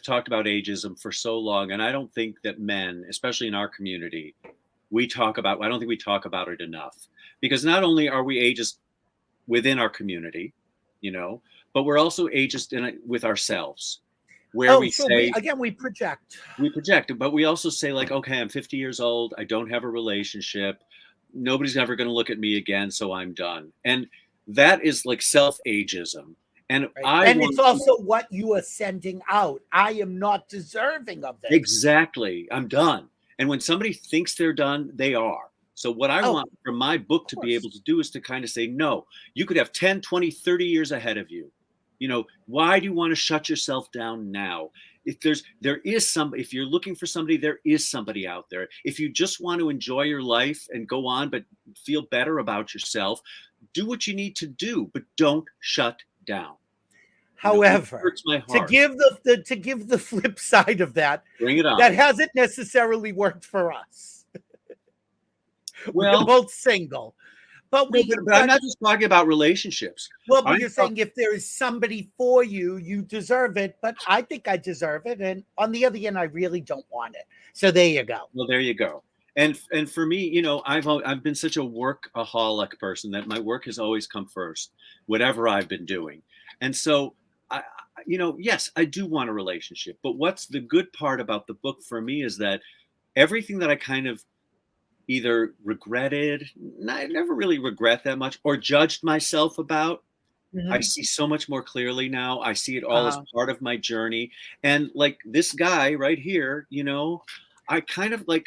talked about ageism for so long, and I don't think that men, especially in our community, I don't think we talk about it enough, because not only are we ageist within our community, but we're also ageist with ourselves, where Oh, we sure. say We project. we project, but we also say, like, okay, I'm 50 years old, I don't have a relationship, nobody's ever going to look at me again, so I'm done. And that is like self-ageism. And Right. I And want it's also what you are sending out. I am not deserving of this. exactly, I'm done. And when somebody thinks they're done, they are. So what I want from my book to be able to do is to kind of say, no, you could have 10, 20, 30 years ahead of you. Why do you want to shut yourself down now? If you're looking for somebody, there is somebody out there. If you just want to enjoy your life and go on, but feel better about yourself, do what you need to do, but don't shut down. However, it hurts my to heart. give the flip side of that, Bring it on. that hasn't necessarily worked for us. Well, we're both single. But I'm not just talking about relationships. Well, but you're saying if there is somebody for you, you deserve it. But I think I deserve it. And on the other hand, I really don't want it. So there you go. Well, there you go. And for me, I've been such a workaholic person that my work has always come first, whatever I've been doing. And so yes, I do want a relationship. But what's the good part about the book for me is that everything that I kind of either regretted, I never really regret that much, or judged myself about, I see so much more clearly now. I see it all as part of my journey. And like this guy right here, I kind of like,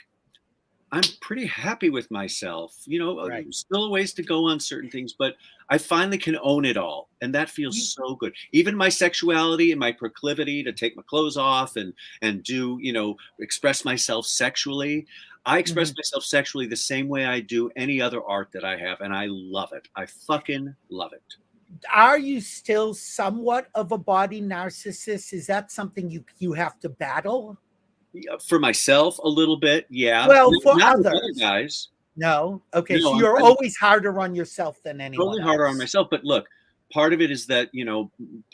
I'm pretty happy with myself, Right. Still a ways to go on certain things, but I finally can own it all. And that feels so good. Even my sexuality and my proclivity to take my clothes off and do, express myself sexually. I express myself sexually the same way I do any other art that I have. And I love it. I fucking love it. Are you still somewhat of a body narcissist? Is that something you have to battle? For myself, a little bit, yeah. Well, for Not with others, other guys. no. Okay, No, so you're always harder on yourself than anyone totally harder else. on myself. But look, part of it is that,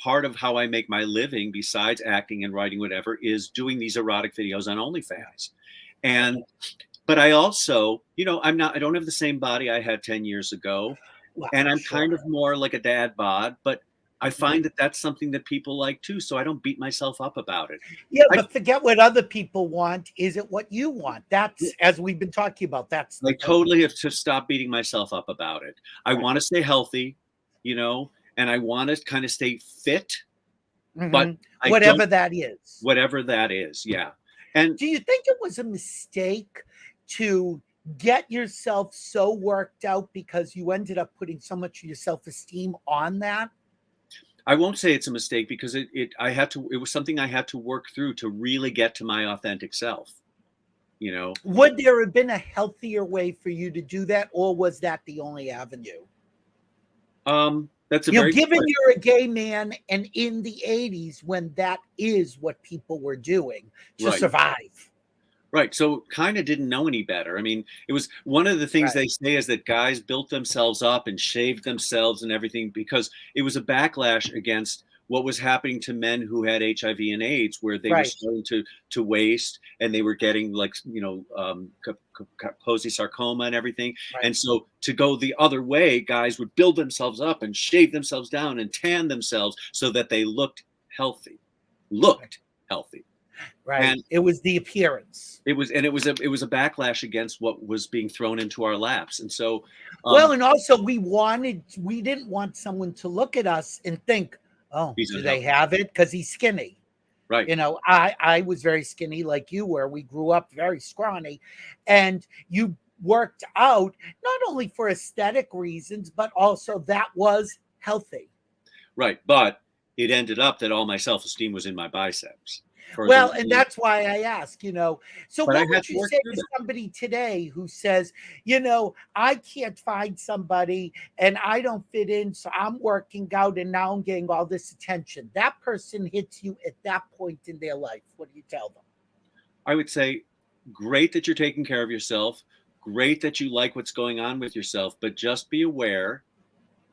part of how I make my living, besides acting and writing, whatever, is doing these erotic videos on OnlyFans. But I also, I don't have the same body I had 10 years ago. Well, And I'm kind of more like a dad bod, but I find that that's something that people like too. So I don't beat myself up about it. Yeah, but forget what other people want. Is it what you want? That's, as we've been talking about, that's I totally have to stop beating myself up about it. I want to stay healthy, and I want to kind of stay fit, but whatever that is. Whatever that is, yeah. And do you think it was a mistake to get yourself so worked out because you ended up putting so much of your self-esteem on that? I won't say it's a mistake, because it was something I had to work through to really get to my authentic self. Would there have been a healthier way for you to do that, or was that the only avenue? That's a very given you're a gay man, and in the 80s when that is what people were doing to survive. Right. So kind of didn't know any better. I mean, it was one of the things they say is that guys built themselves up and shaved themselves and everything because it was a backlash against what was happening to men who had HIV and AIDS, where they were starting to waste, and they were getting like, Kaposi sarcoma and everything. And so to go the other way, guys would build themselves up and shave themselves down and tan themselves so that they looked healthy. Right. And it was the appearance. It was a backlash against what was being thrown into our laps. And so, and also we didn't want someone to look at us and think, oh, do they have it? Because he's skinny. Right. I was very skinny like you were. We grew up very scrawny, and you worked out not only for aesthetic reasons, but also that was healthy. Right. But it ended up that all my self-esteem was in my biceps. Well, and that's why I ask, so what would you say to somebody today who says, I can't find somebody and I don't fit in, so I'm working out and now I'm getting all this attention. That person hits you at that point in their life. What do you tell them? I would say, great that you're taking care of yourself. great that you like what's going on with yourself, but just be aware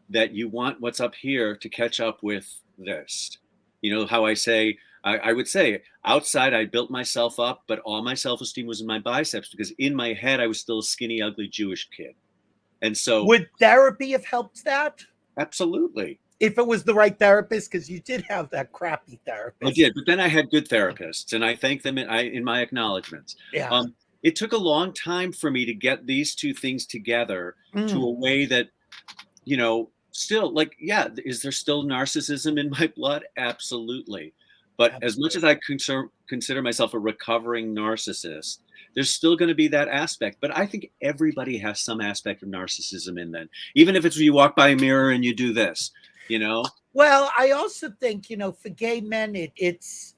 that you want what's up here to catch up with this. You know how I say, I would say outside I built myself up, but all my self-esteem was in my biceps because in my head I was still a skinny, ugly Jewish kid. And so would therapy have helped that? absolutely. If it was the right therapist, because you did have that crappy therapist. I did, but then I had good therapists, and I thank them in my acknowledgments. Yeah. It took a long time for me to get these two things together to Mm. a way that, you know, still like, yeah, is there still narcissism in my blood? Absolutely. But as much as I consider myself a recovering narcissist, there's still going to be that aspect. But I think everybody has some aspect of narcissism in them, even if it's you walk by a mirror and you do this, you know? Well, I also think, you know, for gay men, it's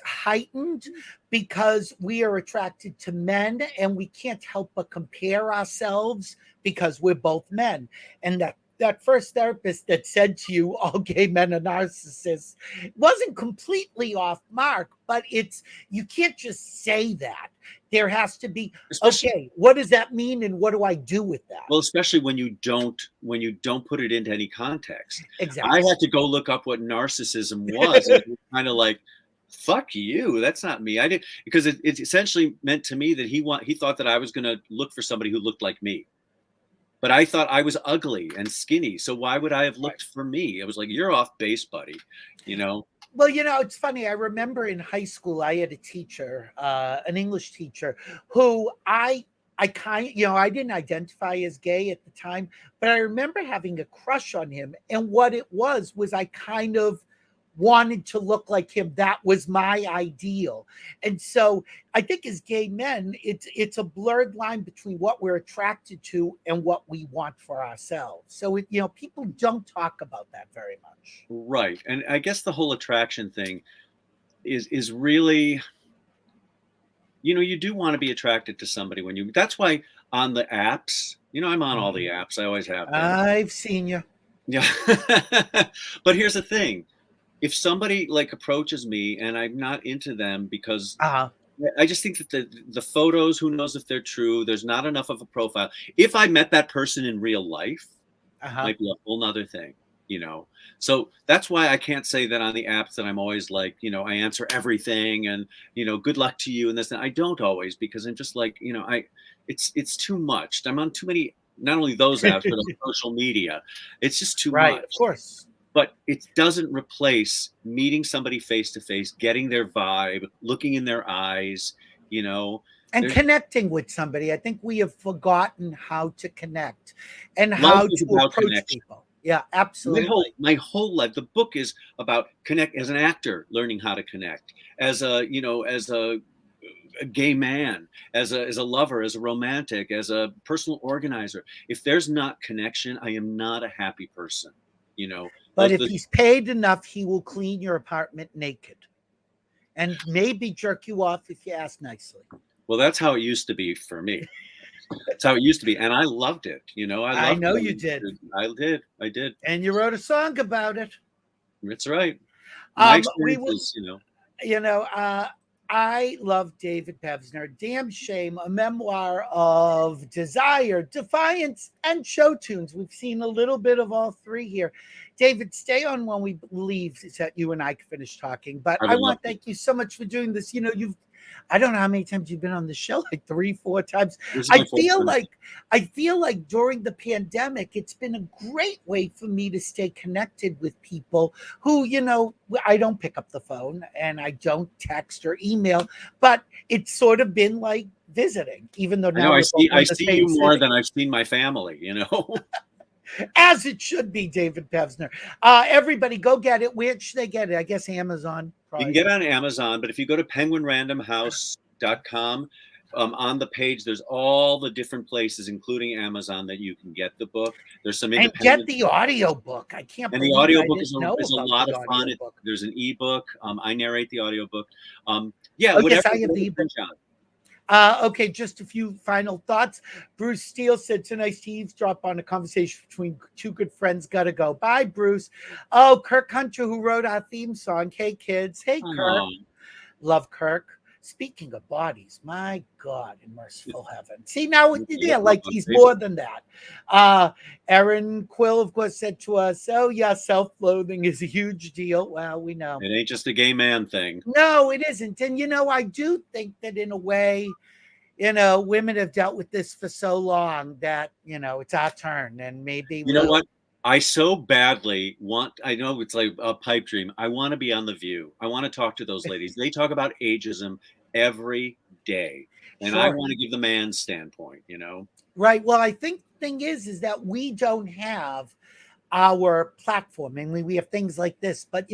heightened because we are attracted to men and we can't help but compare ourselves because we're both men. And that first therapist that said to you, all gay men are narcissists, wasn't completely off mark, but you can't just say that. There has to be, okay, what does that mean and what do I do with that? Well, especially when you don't put it into any context. Exactly. I had to go look up what narcissism was. And it was kind of like, fuck you, that's not me. I didn't, because it essentially meant to me that he thought that I was going to look for somebody who looked like me. But I thought I was ugly and skinny. So why would I have looked for me? It was like, you're off base, buddy. You know? Well, you know, it's funny. I remember in high school, I had a teacher, an English teacher, who I I didn't identify as gay at the time, but I remember having a crush on him. And what it was I kind of wanted to look like him. That was my ideal. And so I think as gay men, it's a blurred line between what we're attracted to and what we want for ourselves. So people don't talk about that very much. Right. And I guess the whole attraction thing is really, you do want to be attracted to somebody that's why on the apps, I'm on all the apps. I always have been. I've seen you. Yeah. But here's the thing. If somebody like approaches me and I'm not into them because I just think that the photos, who knows if they're true, there's not enough of a profile. If I met that person in real life, might be a whole nother thing, So that's why I can't say that on the apps that I'm always like, I answer everything and, good luck to you and this. And I don't always, because I'm just like, it's too much. I'm on too many, not only those apps, but on social media. It's just too much. Of course. But it doesn't replace meeting somebody face to face, getting their vibe, looking in their eyes, and connecting with somebody. I think we have forgotten how to connect and how to approach people. Yeah, absolutely. My whole life, the book is about connect as an actor, learning how to connect as a gay man, as a lover, as a romantic, as a personal organizer. If there's not connection, I am not a happy person, But if he's paid enough, he will clean your apartment naked and maybe jerk you off if you ask nicely. Well, that's how it used to be for me. That's how it used to be. And I loved it. I know you did. I did. And you wrote a song about it. That's right. My experiences, I love David Pevsner. Damn Shame, a memoir of desire, defiance, and show tunes. We've seen a little bit of all three here. David, stay on when we leave so that you and I can finish talking. But I want to thank you so much for doing this. I don't know how many times you've been on the show, like 3-4 times. I feel like during the pandemic, it's been a great way for me to stay connected with people who, I don't pick up the phone and I don't text or email, but it's sort of been like visiting, even though now I see you more than I've seen my family, As it should be, David Pevsner. Everybody go get it. Where should they get it? I guess Amazon. Probably. You can get it on Amazon, but if you go to penguinrandomhouse.com, on the page, there's all the different places, including Amazon, that you can get the book. There's some and get the audio book. I can't. And the audio book is a lot of fun. There's an ebook. I narrate the audio book. Whatever. Yes, I have the ebook. Okay, just a few final thoughts. Bruce Steele said, tonight's to eavesdrop on a conversation between two good friends. Gotta go. Bye, Bruce. Oh, Kirk Hunter, who wrote our theme song. Hey, kids. Hey, Kirk. Love Kirk. Speaking of bodies, my God, in merciful heaven. See, now Yeah, like he's more than that. Erin Quill, of course, said to us, oh, yeah, self-loathing is a huge deal. Well, we know. It ain't just a gay man thing. No, it isn't. And, I do think that in a way, women have dealt with this for so long that, it's our turn. And maybe you know what? I so badly want, I know it's like a pipe dream. I want to be on The View. I want to talk to those ladies. They talk about ageism every day. And I want to give the man's standpoint, Right. Well, I think the thing is that we don't have our platform. I mean, we have things like this, but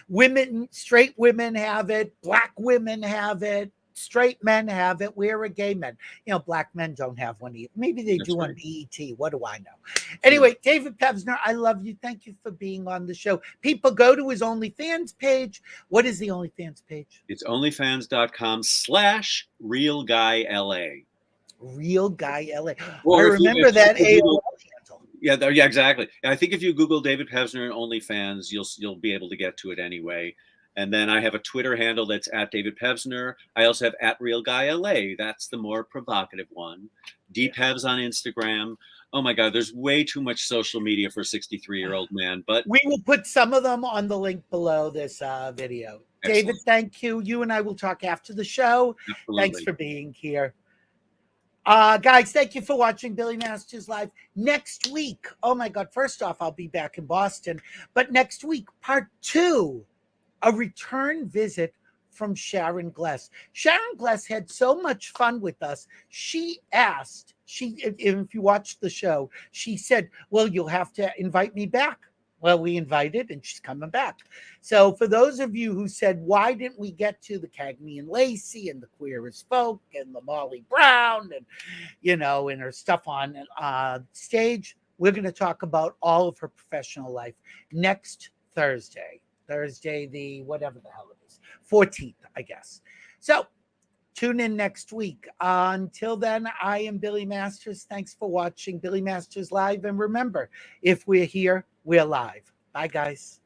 women, straight women have it, black women have it, straight men have it. We're a gay men. Black men don't have one either. Maybe they do on BET. What do I know? Anyway, David Pevsner, I love you. Thank you for being on the show. People go to his OnlyFans page. What is the OnlyFans page? It's onlyfans.com/realguyla. Real Guy LA. Or I remember that AOL handle. Yeah, exactly. I think if you Google David Pevsner and OnlyFans, you'll be able to get to it anyway. And then I have a Twitter handle that's at David Pevsner. I also have at Real Guy LA. That's the more provocative one. DPevs on Instagram. Oh my God, there's way too much social media for a 63-year-old man. But we will put some of them on the link below this video. Excellent. David, thank you. You and I will talk after the show. Absolutely. Thanks for being here. Guys, thank you for watching Billy Masters Live. Next week, oh my God, first off, I'll be back in Boston. But next week, part 2, a return visit from Sharon Gless. Sharon Gless had so much fun with us. She asked, if you watched the show, she said, well, you'll have to invite me back. Well, we invited and she's coming back. So for those of you who said, why didn't we get to the Cagney and Lacey and the Queer as Folk and the Molly Brown and, and her stuff on stage, we're going to talk about all of her professional life next Thursday, the whatever the hell it is, 14th, I guess. So tune in next week. Until then, I am Billy Masters. Thanks for watching Billy Masters Live. And remember, if we're here, we're live. Bye, guys.